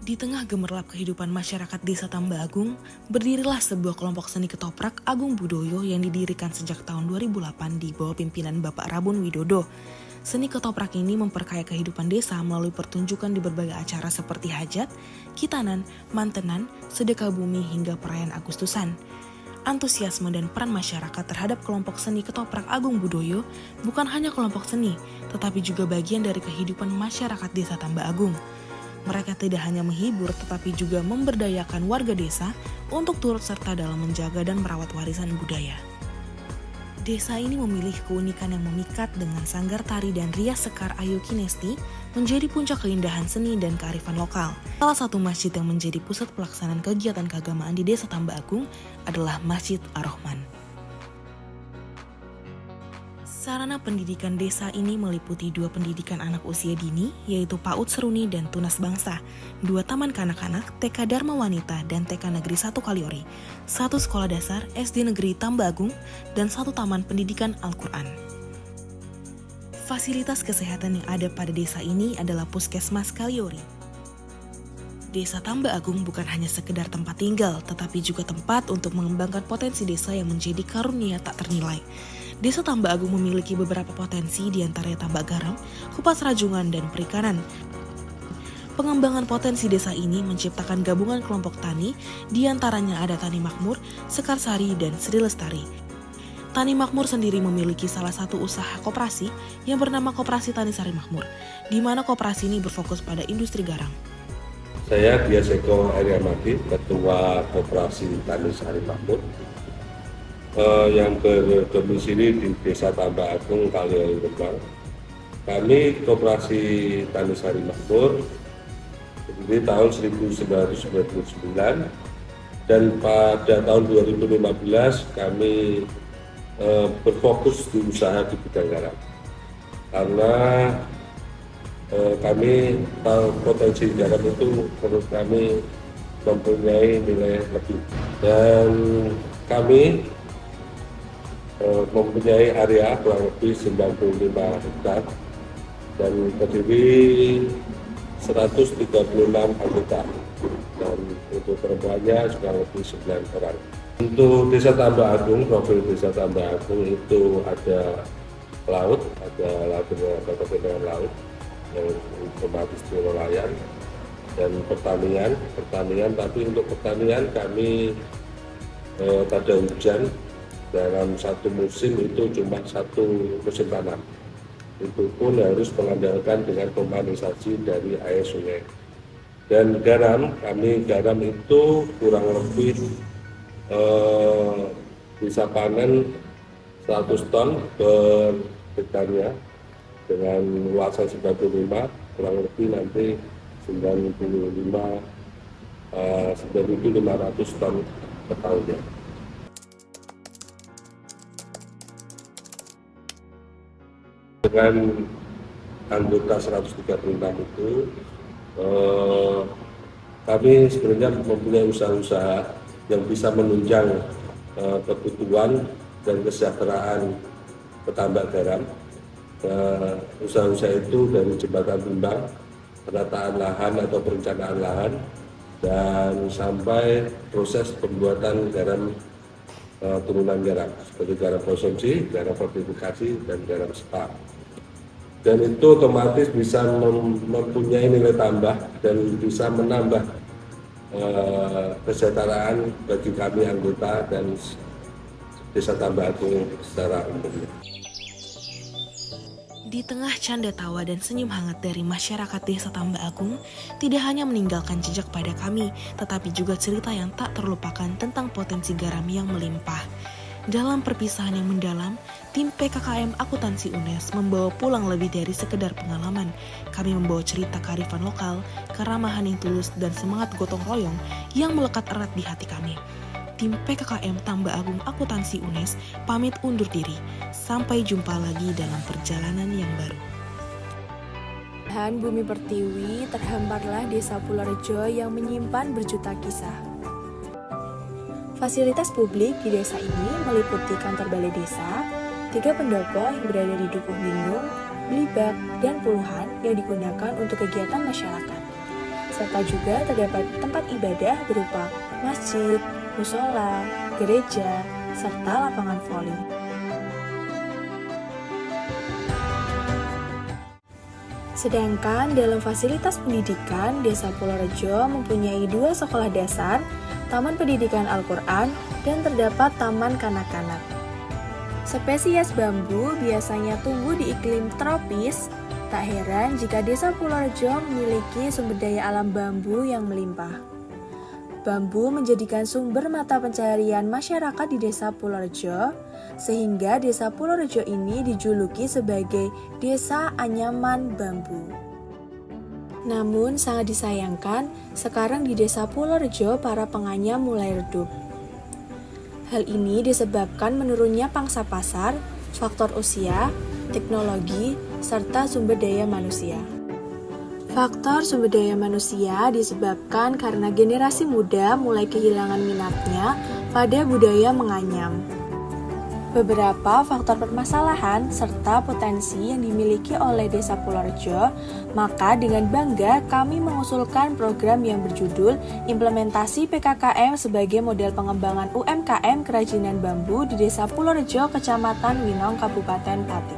Di tengah gemerlap kehidupan masyarakat Desa Tambak Agung, berdirilah sebuah kelompok seni ketoprak Agung Budoyo yang didirikan sejak tahun 2008 di bawah pimpinan Bapak Rabun Widodo. Seni ketoprak ini memperkaya kehidupan desa melalui pertunjukan di berbagai acara seperti hajat, kitanan, mantenan, sedekah bumi hingga perayaan Agustusan. Antusiasme dan peran masyarakat terhadap kelompok seni ketoprak Agung Budoyo bukan hanya kelompok seni, tetapi juga bagian dari kehidupan masyarakat Desa Tambak Agung. Mereka tidak hanya menghibur, tetapi juga memberdayakan warga desa untuk turut serta dalam menjaga dan merawat warisan budaya. Desa ini memiliki keunikan yang memikat dengan sanggar tari dan rias sekar Ayu Kinesti menjadi puncak keindahan seni dan kearifan lokal. Salah satu masjid yang menjadi pusat pelaksanaan kegiatan keagamaan di Desa Tambak Agung adalah Masjid Ar-Rahman. Sarana pendidikan desa ini meliputi 2 pendidikan anak usia dini, yaitu PAUD Seruni dan Tunas Bangsa, 2 taman kanak-kanak, TK Dharma Wanita dan TK Negeri 1 Kaliori, 1 sekolah dasar SD Negeri Tambak Agung, dan 1 taman pendidikan Al-Quran. Fasilitas kesehatan yang ada pada desa ini adalah Puskesmas Kaliori. Desa Tambak Agung bukan hanya sekedar tempat tinggal, tetapi juga tempat untuk mengembangkan potensi desa yang menjadi karunia tak ternilai. Desa Tambak Agung memiliki beberapa potensi, diantaranya tambak garam, kupas rajungan, dan perikanan. Pengembangan potensi desa ini menciptakan gabungan kelompok tani, diantaranya ada Tani Makmur, Sekarsari, dan Sri Lestari. Tani Makmur sendiri memiliki salah satu usaha koperasi yang bernama Koperasi Tani Sari Makmur, di mana koperasi ini berfokus pada industri garam. Saya Biaseko Ariamadi, Ketua Koperasi Tani Sari Makmur, yang berdomisili di Desa Tambak Agung, Kaliori, Rembang. Kami Koperasi Tani Sari Makmur berdiri tahun 1999 dan pada tahun 2015 kami berfokus di usaha di bidang garam karena kami tahu potensi garam itu menurut kami mempunyai nilai lebih, dan kami mempunyai area kurang lebih 95 hektar dan terdiri 136 anggota, dan untuk perempuannya juga lebih 9 orang. Untuk Desa Tambak Agung, profil Desa Tambak Agung itu ada laut, ada dengan laut yang otomatis di nelayan, dan pertanian, tapi untuk pertanian kami pada hujan dalam satu musim itu cuma 1 musim tanam. itu pun harus mengandalkan dengan pemanisasi dari air sungai. Dan garam, kami garam itu kurang lebih bisa panen 100 ton per hektarnya dengan luasan 95, kurang lebih nanti 9.500 ton per tahunnya. Dengan anggota 136 itu kami sebenarnya mempunyai usaha-usaha yang bisa menunjang kebutuhan dan kesejahteraan petambak garam. Usaha-usaha itu dari jembatan timbang, penataan lahan atau perencanaan lahan, dan sampai proses pembuatan garam turunan garam seperti garam konsumsi, garam fortifikasi, dan garam spa. Dan itu otomatis bisa mempunyai nilai tambah dan bisa menambah kesejahteraan bagi kami anggota dan Desa Tambak Agung secara umum. Di tengah canda tawa dan senyum hangat dari masyarakat Desa Tambak Agung, tidak hanya meninggalkan jejak pada kami, tetapi juga cerita yang tak terlupakan tentang potensi garam yang melimpah. Dalam perpisahan yang mendalam, tim PKKM Akuntansi UNES membawa pulang lebih dari sekedar pengalaman. Kami membawa cerita kearifan lokal, keramahan yang tulus, dan semangat gotong royong yang melekat erat di hati kami. Tim PKKM Tambak Agung Akuntansi UNES pamit undur diri. Sampai jumpa lagi dalam perjalanan yang baru. Lahan bumi pertiwi terhamparlah Desa Pulorejo yang menyimpan berjuta kisah. Fasilitas publik di desa ini meliputi kantor balai desa, 3 pendopo yang berada di Dukuh Bingung, Blibak, dan puluhan yang digunakan untuk kegiatan masyarakat. Serta juga terdapat tempat ibadah berupa masjid, musola, gereja, serta lapangan voli. Sedangkan dalam fasilitas pendidikan, Desa Pulorejo mempunyai 2 sekolah dasar, Taman Pendidikan Al-Quran, dan terdapat taman kanak-kanak. Spesies bambu biasanya tumbuh di iklim tropis. Tak heran jika Desa Pulorejo memiliki sumber daya alam bambu yang melimpah. Bambu menjadikan sumber mata pencaharian masyarakat di Desa Pulorejo, sehingga Desa Pulorejo ini dijuluki sebagai Desa Anyaman Bambu. Namun sangat disayangkan, sekarang di Desa Pulorejo para penganyam mulai redup. Hal ini disebabkan menurunnya pangsa pasar, faktor usia, teknologi, serta sumber daya manusia. Faktor sumber daya manusia disebabkan karena generasi muda mulai kehilangan minatnya pada budaya menganyam. Beberapa faktor permasalahan serta potensi yang dimiliki oleh Desa Pulorejo, maka dengan bangga kami mengusulkan program yang berjudul Implementasi PKKM sebagai model pengembangan UMKM kerajinan bambu di Desa Pulorejo, Kecamatan Winong, Kabupaten Pati.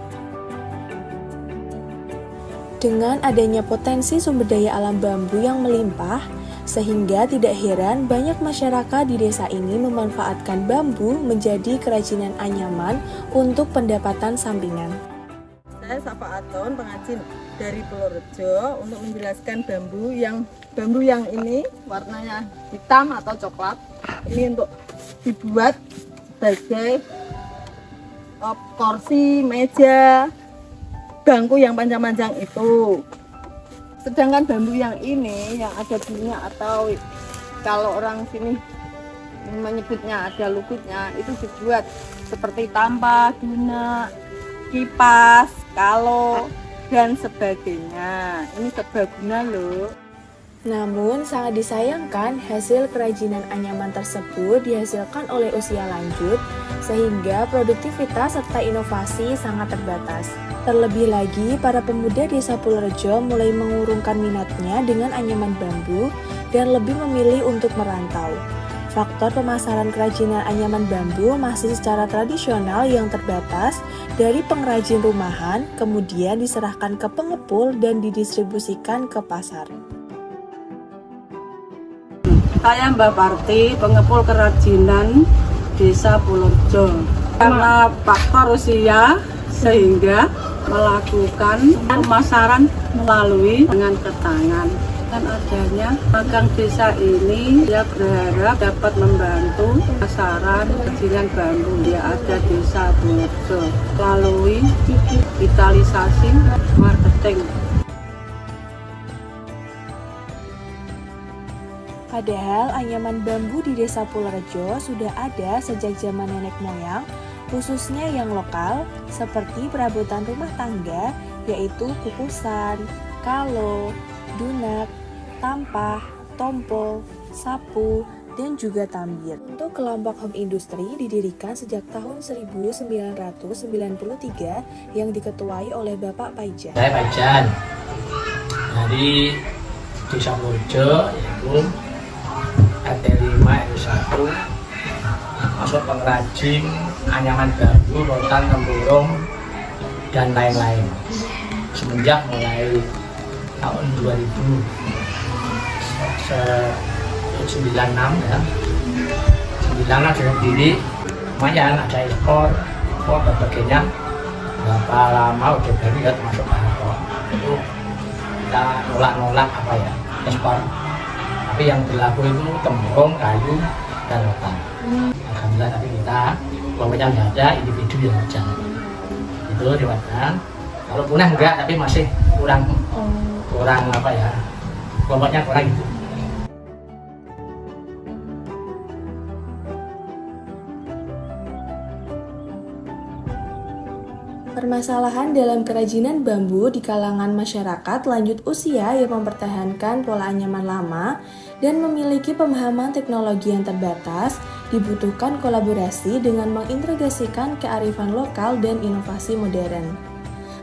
Dengan adanya potensi sumber daya alam bambu yang melimpah, sehingga tidak heran banyak masyarakat di desa ini memanfaatkan bambu menjadi kerajinan anyaman untuk pendapatan sampingan. Saya Safaaton, pengrajin dari Pulorejo, untuk menjelaskan bambu yang ini warnanya hitam atau coklat. Ini untuk dibuat sebagai kursi, meja, bangku yang panjang-panjang itu. Sedangkan bambu yang ini yang ada bunga atau kalau orang sini menyebutnya ada lukutnya, itu dibuat seperti tampa, guna, kipas, kalo, dan sebagainya. Ini serbaguna loh. Namun sangat disayangkan hasil kerajinan anyaman tersebut dihasilkan oleh usia lanjut, sehingga produktivitas serta inovasi sangat terbatas. Terlebih lagi, para pemuda Desa Pulorejo mulai mengurungkan minatnya dengan anyaman bambu dan lebih memilih untuk merantau. Faktor pemasaran kerajinan anyaman bambu masih secara tradisional yang terbatas dari pengrajin rumahan, kemudian diserahkan ke pengepul dan didistribusikan ke pasar. Saya Mbak Parti, pengepul kerajinan Desa Pulorejo. Karena faktor usia, sehingga melakukan pemasaran melalui tangan ke tangan. Dengan adanya magang desa ini, dia berharap dapat membantu pemasaran kerajinan bambu yang ada di Desa Pullerjo melalui digitalisasi marketing. Padahal anyaman bambu di Desa Pullerjo sudah ada sejak zaman nenek moyang, khususnya yang lokal seperti perabotan rumah tangga, yaitu kukusan, kalo, dunak, tampah, tompol, sapu, dan juga tambir. Untuk kelompok home industry didirikan sejak tahun 1993 yang diketuai oleh Bapak Paijan. Saya Paijan dari Desa Pullerjo, yaitu RT 5 RW 1, masuk pengrajin anyaman bambu, rotan, tempurung, dan lain-lain. Semenjak mulai tahun 2096 ya, 96 sudah berdiri, lumayan ada ekspor dan sebagainya. Berapa lama udah baru ya termasuk Pak itu kita nolak apa ya ekspor. Tapi yang berlaku itu tempurung, kayu, dan rotan. Alhamdulillah, tapi kita kelompoknya nggak ada, individu yang berjalan. Itu diwakilkan. Kalau punah enggak, tapi masih kurang apa ya, kelompoknya kurang gitu. Permasalahan dalam kerajinan bambu di kalangan masyarakat lanjut usia yang mempertahankan pola anyaman lama dan memiliki pemahaman teknologi yang terbatas, dibutuhkan kolaborasi dengan mengintegrasikan kearifan lokal dan inovasi modern.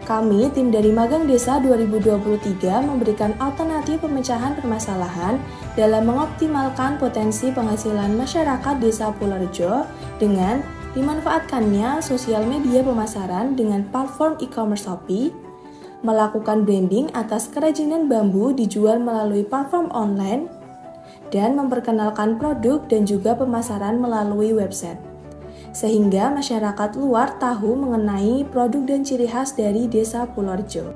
Kami, tim dari Magang Desa 2023, memberikan alternatif pemecahan permasalahan dalam mengoptimalkan potensi penghasilan masyarakat Desa Pullerjo dengan dimanfaatkannya sosial media pemasaran dengan platform e-commerce Shopee, melakukan branding atas kerajinan bambu dijual melalui platform online, dan memperkenalkan produk dan juga pemasaran melalui website. Sehingga masyarakat luar tahu mengenai produk dan ciri khas dari Desa Pullerjo.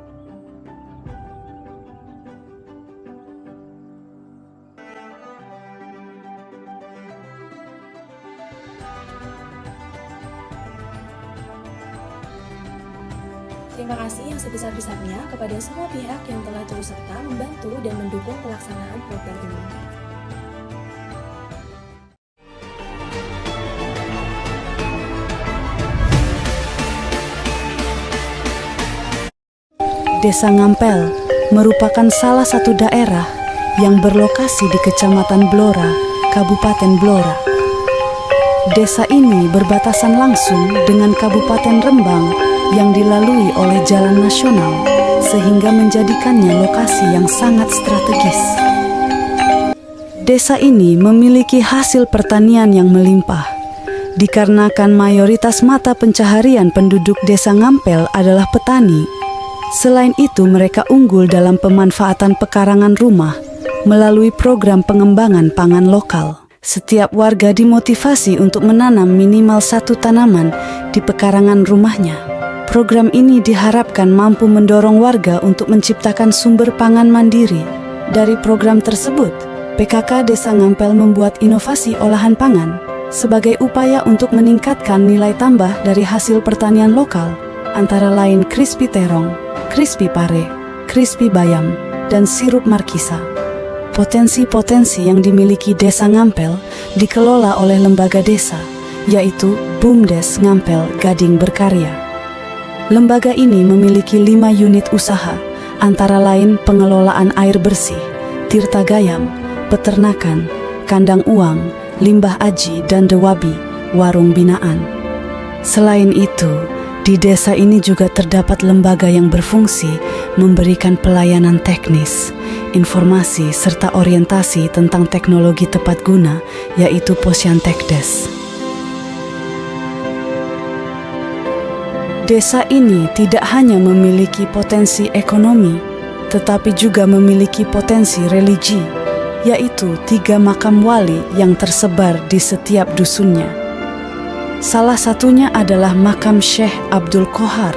Terima kasih yang sebesar-besarnya kepada semua pihak yang telah turut serta membantu dan mendukung pelaksanaan program ini. Desa Ngampel merupakan salah satu daerah yang berlokasi di Kecamatan Blora, Kabupaten Blora. Desa ini berbatasan langsung dengan Kabupaten Rembang yang dilalui oleh jalan nasional, sehingga menjadikannya lokasi yang sangat strategis. Desa ini memiliki hasil pertanian yang melimpah, dikarenakan mayoritas mata pencaharian penduduk Desa Ngampel adalah petani. Selain itu, mereka unggul dalam pemanfaatan pekarangan rumah melalui program pengembangan pangan lokal. Setiap warga dimotivasi untuk menanam minimal satu tanaman di pekarangan rumahnya. Program ini diharapkan mampu mendorong warga untuk menciptakan sumber pangan mandiri. Dari program tersebut, PKK Desa Ngampel membuat inovasi olahan pangan sebagai upaya untuk meningkatkan nilai tambah dari hasil pertanian lokal, antara lain crispy terong, crispy pare, crispy bayam, dan sirup markisa. Potensi-potensi yang dimiliki Desa Ngampel dikelola oleh lembaga desa, yaitu BUMDes Ngampel Gading Berkarya. Lembaga ini memiliki 5 unit usaha, antara lain pengelolaan air bersih, tirta gayam, peternakan, kandang uang, limbah aji, dan dewabi, warung binaan. Selain itu, di desa ini juga terdapat lembaga yang berfungsi memberikan pelayanan teknis, informasi, serta orientasi tentang teknologi tepat guna, yaitu Posyantekdes. Desa ini tidak hanya memiliki potensi ekonomi, tetapi juga memiliki potensi religi, yaitu 3 makam wali yang tersebar di setiap dusunnya. Salah satunya adalah makam Syekh Abdul Qohar.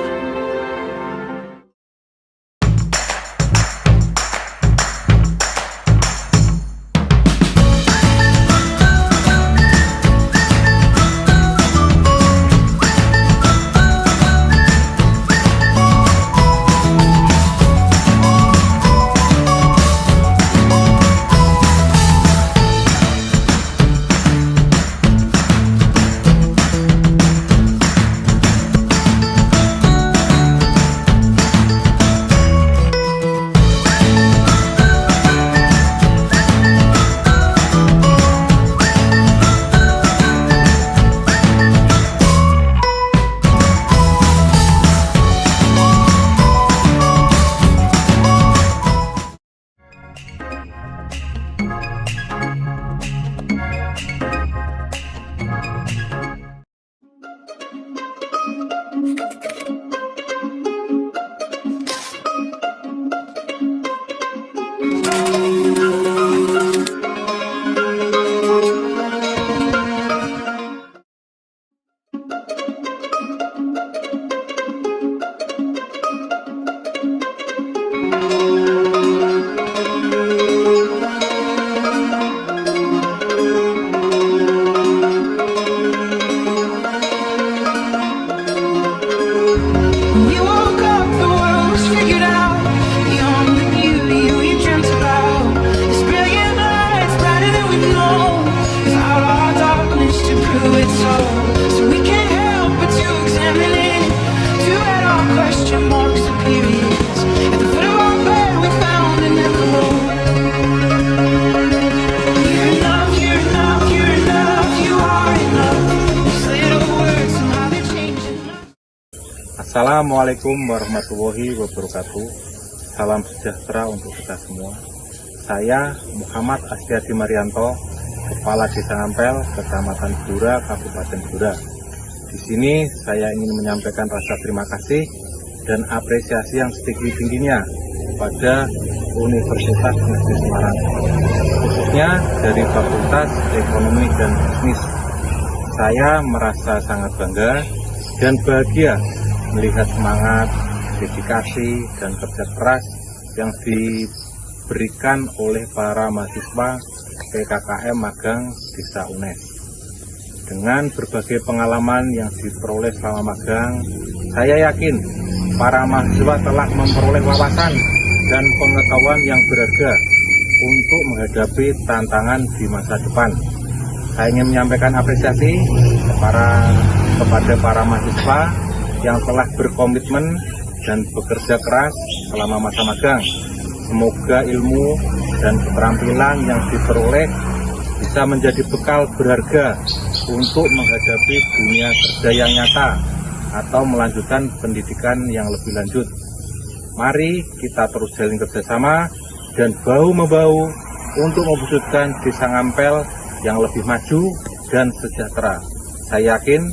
Assalamualaikum warahmatullahi wabarakatuh. Salam sejahtera untuk kita semua. Saya Muhammad Asdiadi Marianto, Kepala Desa Ngampel, Kecamatan Blora, Kabupaten Blora. Di sini saya ingin menyampaikan rasa terima kasih dan apresiasi yang setinggi-tingginya kepada Universitas Negeri Semarang, khususnya dari Fakultas Ekonomi dan Bisnis. Saya merasa sangat bangga dan bahagia melihat semangat, dedikasi, dan kerja keras yang diberikan oleh para mahasiswa PKKM Magang Desa UNES. Dengan berbagai pengalaman yang diperoleh selama magang, saya yakin para mahasiswa telah memperoleh wawasan dan pengetahuan yang berharga untuk menghadapi tantangan di masa depan. Saya ingin menyampaikan apresiasi kepada para mahasiswa yang telah berkomitmen dan bekerja keras selama masa magang. Semoga ilmu dan keterampilan yang diperoleh bisa menjadi bekal berharga untuk menghadapi dunia kerja yang nyata atau melanjutkan pendidikan yang lebih lanjut. Mari kita terus jalin kerjasama dan bahu-membahu untuk mewujudkan Desa Ngampel yang lebih maju dan sejahtera. Saya yakin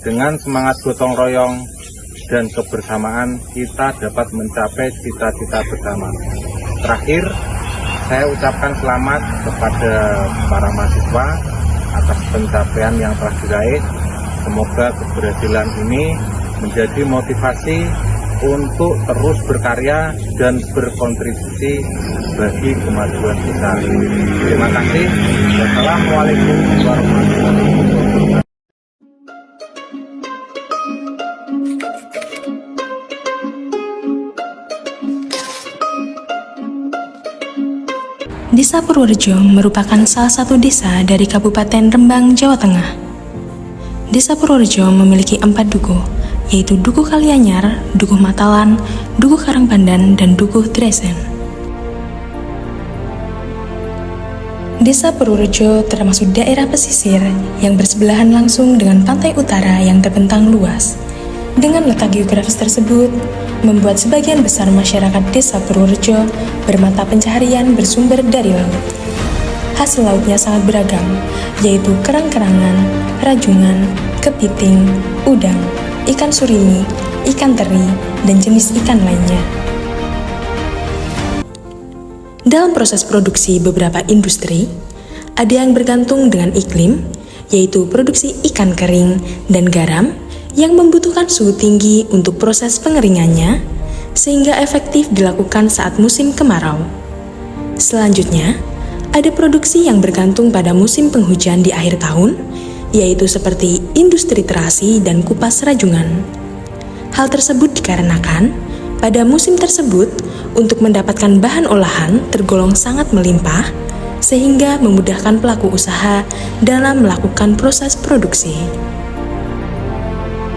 dengan semangat gotong royong dan kebersamaan kita dapat mencapai cita-cita bersama. Terakhir, saya ucapkan selamat kepada para mahasiswa atas pencapaian yang telah diraih. Semoga keberhasilan ini menjadi motivasi untuk terus berkarya dan berkontribusi bagi kemajuan kita. Terima kasih. Wassalamualaikum warahmatullahi wabarakatuh. Desa Purworejo merupakan salah satu desa dari Kabupaten Rembang, Jawa Tengah. Desa Purworejo memiliki 4 dukuh, yaitu Dukuh Kalianyar, Dukuh Matalan, Dukuh Karangpandan, dan Dukuh Dresen. Desa Purworejo termasuk daerah pesisir yang bersebelahan langsung dengan pantai utara yang terbentang luas. Dengan letak geografis tersebut, membuat sebagian besar masyarakat Desa Purworejo bermata pencaharian bersumber dari laut. Hasil lautnya sangat beragam, yaitu kerang-kerangan, rajungan, kepiting, udang, ikan surimi, ikan teri, dan jenis ikan lainnya. Dalam proses produksi beberapa industri, ada yang bergantung dengan iklim, yaitu produksi ikan kering dan garam, yang membutuhkan suhu tinggi untuk proses pengeringannya, sehingga efektif dilakukan saat musim kemarau. Selanjutnya, ada produksi yang bergantung pada musim penghujan di akhir tahun, yaitu seperti industri terasi dan kupas rajungan. Hal tersebut dikarenakan pada musim tersebut untuk mendapatkan bahan olahan tergolong sangat melimpah, sehingga memudahkan pelaku usaha dalam melakukan proses produksi.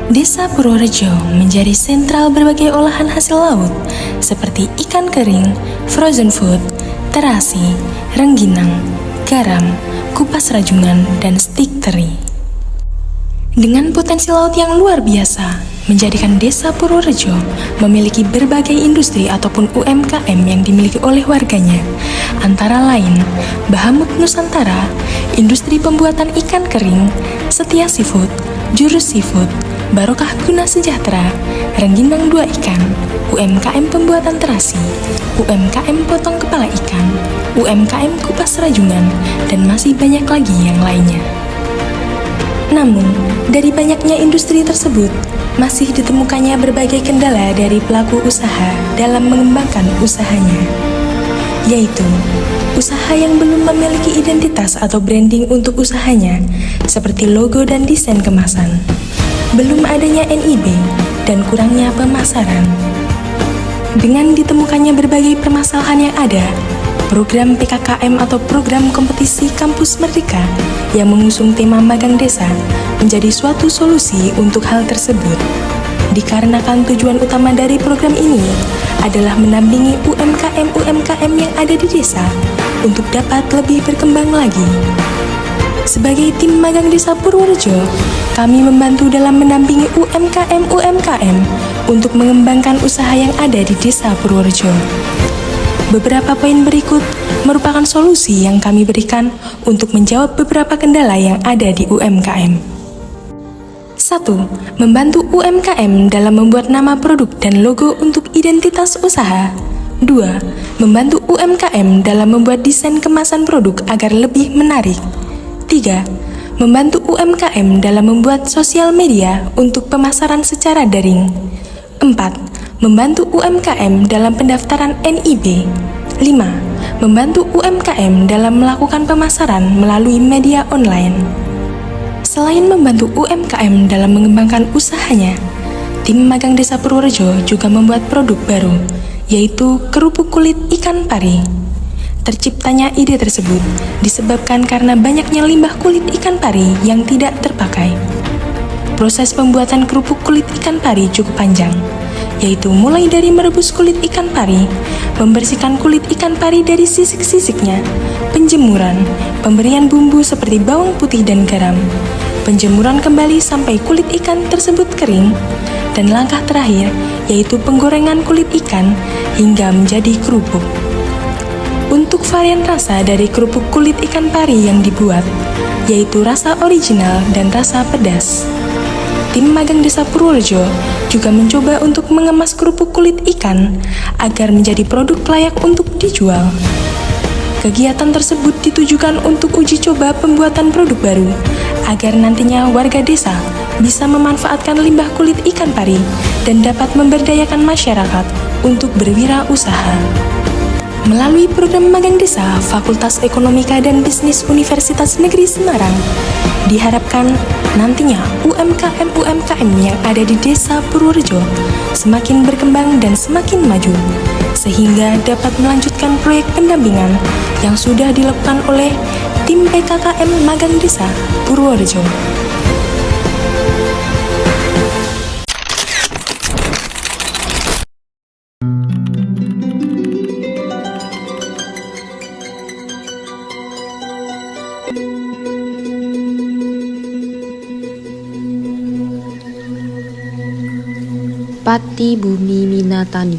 Desa Purworejo menjadi sentral berbagai olahan hasil laut seperti ikan kering, frozen food, terasi, rengginang, garam, kupas rajungan, dan stik teri. Dengan potensi laut yang luar biasa, menjadikan Desa Purworejo memiliki berbagai industri ataupun UMKM yang dimiliki oleh warganya, antara lain Bahamut Nusantara, industri pembuatan ikan kering, Setia Seafood, Jurus Seafood, Barokah Guna Sejahtera, Rengginang 2 Ikan, UMKM Pembuatan Terasi, UMKM Potong Kepala Ikan, UMKM Kupas Rajungan, dan masih banyak lagi yang lainnya. Namun, dari banyaknya industri tersebut, masih ditemukannya berbagai kendala dari pelaku usaha dalam mengembangkan usahanya, yaitu usaha yang belum memiliki identitas atau branding untuk usahanya, seperti logo dan desain kemasan, belum adanya NIB, dan kurangnya pemasaran. Dengan ditemukannya berbagai permasalahan yang ada, program PKKM atau program kompetisi Kampus Merdeka yang mengusung tema magang desa menjadi suatu solusi untuk hal tersebut. Dikarenakan tujuan utama dari program ini adalah mendampingi UMKM-UMKM yang ada di desa untuk dapat lebih berkembang lagi. Sebagai tim magang Desa Purworejo, kami membantu dalam mendampingi UMKM untuk mengembangkan usaha yang ada di Desa Purworejo. Beberapa poin berikut merupakan solusi yang kami berikan untuk menjawab beberapa kendala yang ada di UMKM. 1. Membantu UMKM dalam membuat nama produk dan logo untuk identitas usaha. 2. Membantu UMKM dalam membuat desain kemasan produk agar lebih menarik. 3. Membantu UMKM dalam membuat sosial media untuk pemasaran secara daring. 4. Membantu UMKM dalam pendaftaran NIB. 5. Membantu UMKM dalam melakukan pemasaran melalui media online. Selain membantu UMKM dalam mengembangkan usahanya, tim magang Desa Purworejo juga membuat produk baru, yaitu kerupuk kulit ikan pari. Terciptanya ide tersebut disebabkan karena banyaknya limbah kulit ikan pari yang tidak terpakai. Proses pembuatan kerupuk kulit ikan pari cukup panjang, yaitu mulai dari merebus kulit ikan pari, membersihkan kulit ikan pari dari sisik-sisiknya, penjemuran, pemberian bumbu seperti bawang putih dan garam, penjemuran kembali sampai kulit ikan tersebut kering, dan langkah terakhir yaitu penggorengan kulit ikan hingga menjadi kerupuk. Untuk varian rasa dari kerupuk kulit ikan pari yang dibuat, yaitu rasa original dan rasa pedas. Tim magang Desa Purworejo juga mencoba untuk mengemas kerupuk kulit ikan agar menjadi produk layak untuk dijual. Kegiatan tersebut ditujukan untuk uji coba pembuatan produk baru, agar nantinya warga desa bisa memanfaatkan limbah kulit ikan pari dan dapat memberdayakan masyarakat untuk berwirausaha. Melalui program magang desa Fakultas Ekonomika dan Bisnis Universitas Negeri Semarang, diharapkan nantinya UMKM yang ada di Desa Purworejo semakin berkembang dan semakin maju, sehingga dapat melanjutkan proyek pendampingan yang sudah dilakukan oleh tim PKKM Magang Desa Purworejo. Pati Bumi Minatani.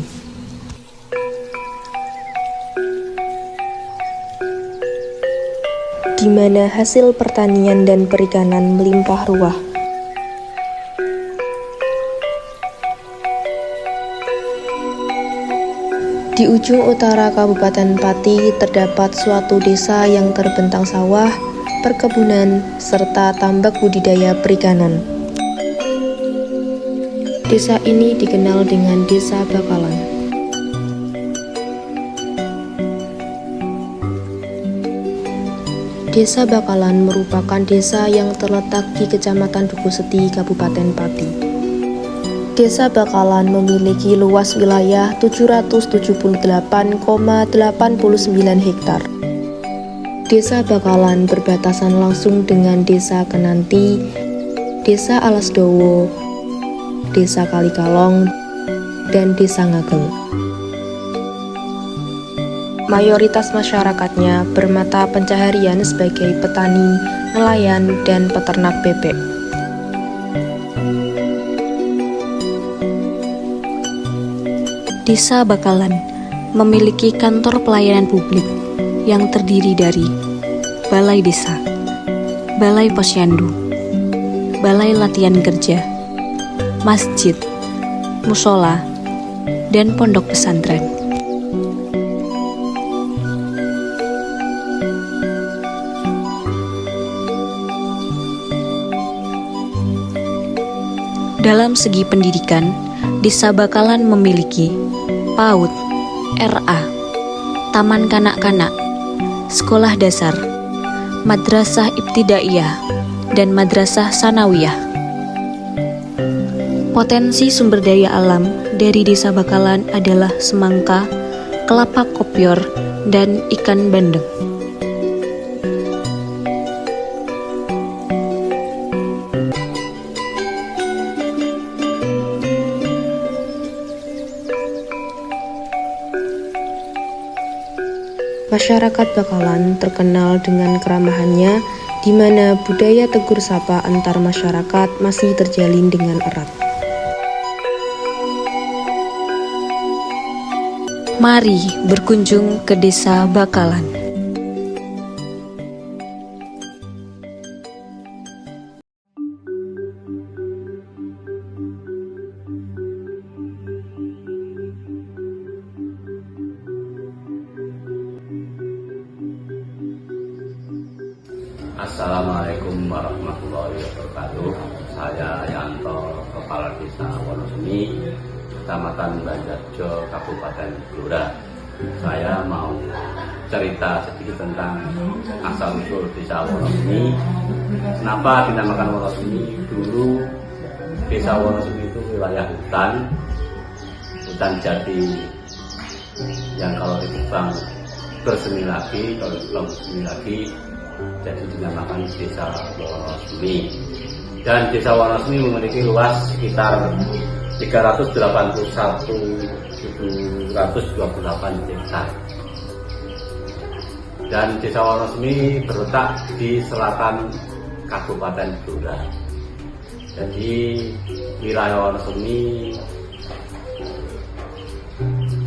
Di mana hasil pertanian dan perikanan melimpah ruah. Di ujung utara Kabupaten Pati terdapat suatu desa yang terbentang sawah, perkebunan, serta tambak budidaya perikanan. Desa ini dikenal dengan Desa Bakalan. Desa Bakalan merupakan desa yang terletak di Kecamatan Dugoseti, Kabupaten Pati. Desa Bakalan memiliki luas wilayah 778,89 hektar. Desa Bakalan berbatasan langsung dengan Desa Kenanti, Desa Alasdowo, Desa Kalikalong, dan Desa Ngagel. Mayoritas masyarakatnya bermata pencaharian sebagai petani, nelayan, dan peternak bebek. Desa Bakalan memiliki kantor pelayanan publik yang terdiri dari Balai Desa, Balai Posyandu, Balai Latihan Kerja, masjid, musola, dan pondok pesantren. Dalam segi pendidikan, Desa Bakalan memiliki PAUD, RA, Taman Kanak-kanak, Sekolah Dasar, Madrasah Ibtidaiyah, dan Madrasah Sanawiyah. Potensi sumber daya alam dari Desa Bakalan adalah semangka, kelapa kopior, dan ikan bandeng. Masyarakat Bakalan terkenal dengan keramahannya di mana budaya tegur sapa antar masyarakat masih terjalin dengan erat. Mari berkunjung ke Desa Bakalan. Assalamualaikum warahmatullahi wabarakatuh. Saya Yanto, Kepala Desa Wonosemi, Kecamatan Banjarjo, Kabupaten Blora. Saya mau cerita sedikit tentang asal-usul Desa Wonosemi. Kenapa dinamakan Wonosemi? Dulu Desa Wonosemi itu wilayah hutan jati yang kalau ditebang bersemi lagi, kalau ditebang bersemi lagi, jadi dinamakan Desa Wonosemi. Dan Desa Wonosemi memiliki luas sekitar 381.728 hektar. Dan Desa Wonosemi terletak di selatan Kabupaten Blora. Jadi wilayah Wonosemi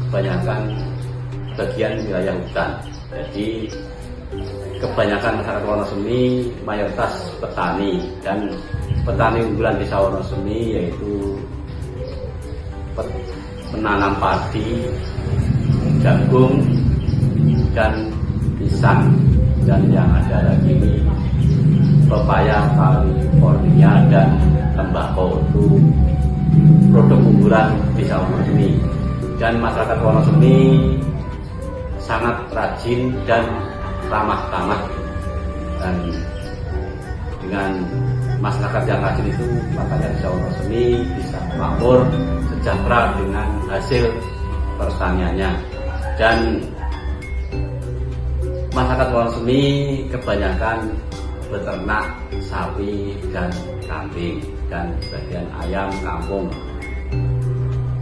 kebanyakan bagian wilayah hutan. Jadi kebanyakan masyarakat Wonosemi mayoritas petani, dan petani unggulan Desa Wonosemi yaitu menanam padi, jagung, dan pisang, dan yang ada lagi ini pepaya, California, dan tembakau. Itu produk unggulan Desa Wonosemi. Dan masyarakat Wonosemi sangat rajin dan ramah-tamah, dan dengan masyarakat yang rajin itu makanya Desa Wonosemi bisa makmur, sejahtera dengan hasil pertaniannya. Dan masyarakat Wonosemi kebanyakan beternak sapi dan kambing, dan sebagian ayam kampung.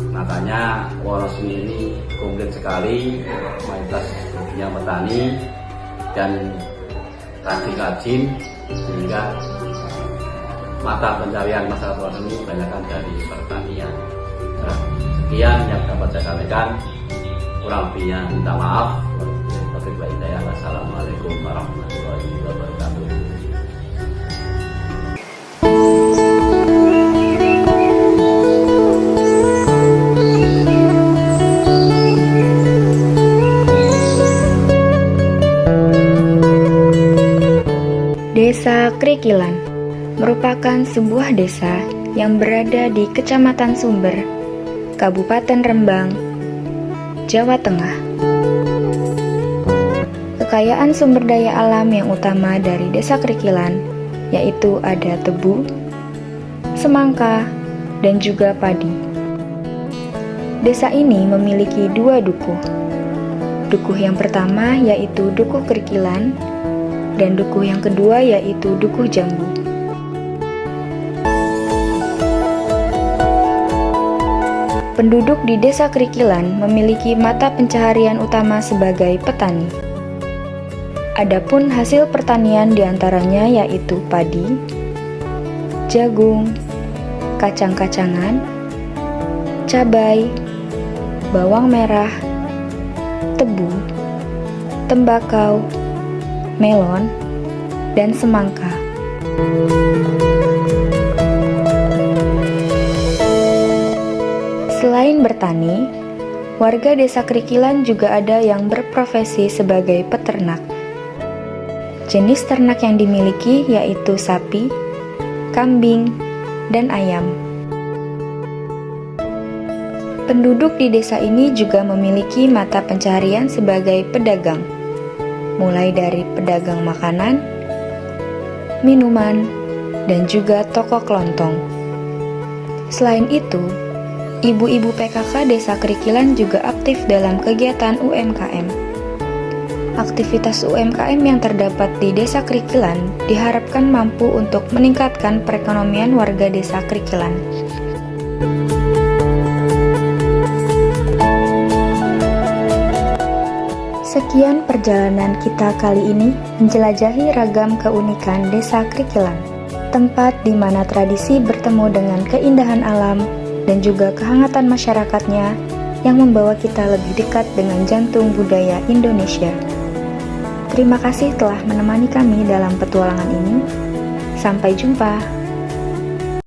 Makanya Wonosemi ini komplit sekali, mayoritas yang petani dan rajin-rajin, sehingga mata pencarian masyarakat Wonosemi kebanyakan dari pertanian. Nah, sekian yang dapat saya sampaikan, kurang lebihnya minta maaf. Wassalamualaikum warahmatullahi wabarakatuh. Desa Krikilan merupakan sebuah desa yang berada di Kecamatan Sumber, Kabupaten Rembang, Jawa Tengah. Kekayaan sumber daya alam yang utama dari Desa Krikilan yaitu ada tebu, semangka, dan juga padi. Desa ini memiliki dua dukuh. Dukuh yang pertama yaitu Dukuh Krikilan, dan dukuh yang kedua yaitu Dukuh Jambu. Penduduk di Desa Krikilan memiliki mata pencaharian utama sebagai petani. Adapun hasil pertanian diantaranya yaitu padi, jagung, kacang-kacangan, cabai, bawang merah, tebu, tembakau, melon, dan semangka. Selain bertani, warga Desa Krikilan juga ada yang berprofesi sebagai peternak. Jenis ternak yang dimiliki yaitu sapi, kambing, dan ayam. Penduduk di desa ini juga memiliki mata pencaharian sebagai pedagang, mulai dari pedagang makanan, minuman, dan juga toko kelontong. Selain itu, ibu-ibu PKK Desa Krikilan juga aktif dalam kegiatan UMKM. Aktivitas UMKM yang terdapat di Desa Krikilan diharapkan mampu untuk meningkatkan perekonomian warga Desa Krikilan. Sekian perjalanan kita kali ini menjelajahi ragam keunikan Desa Krikilan, tempat di mana tradisi bertemu dengan keindahan alam dan juga kehangatan masyarakatnya yang membawa kita lebih dekat dengan jantung budaya Indonesia. Terima kasih telah menemani kami dalam petualangan ini. Sampai jumpa.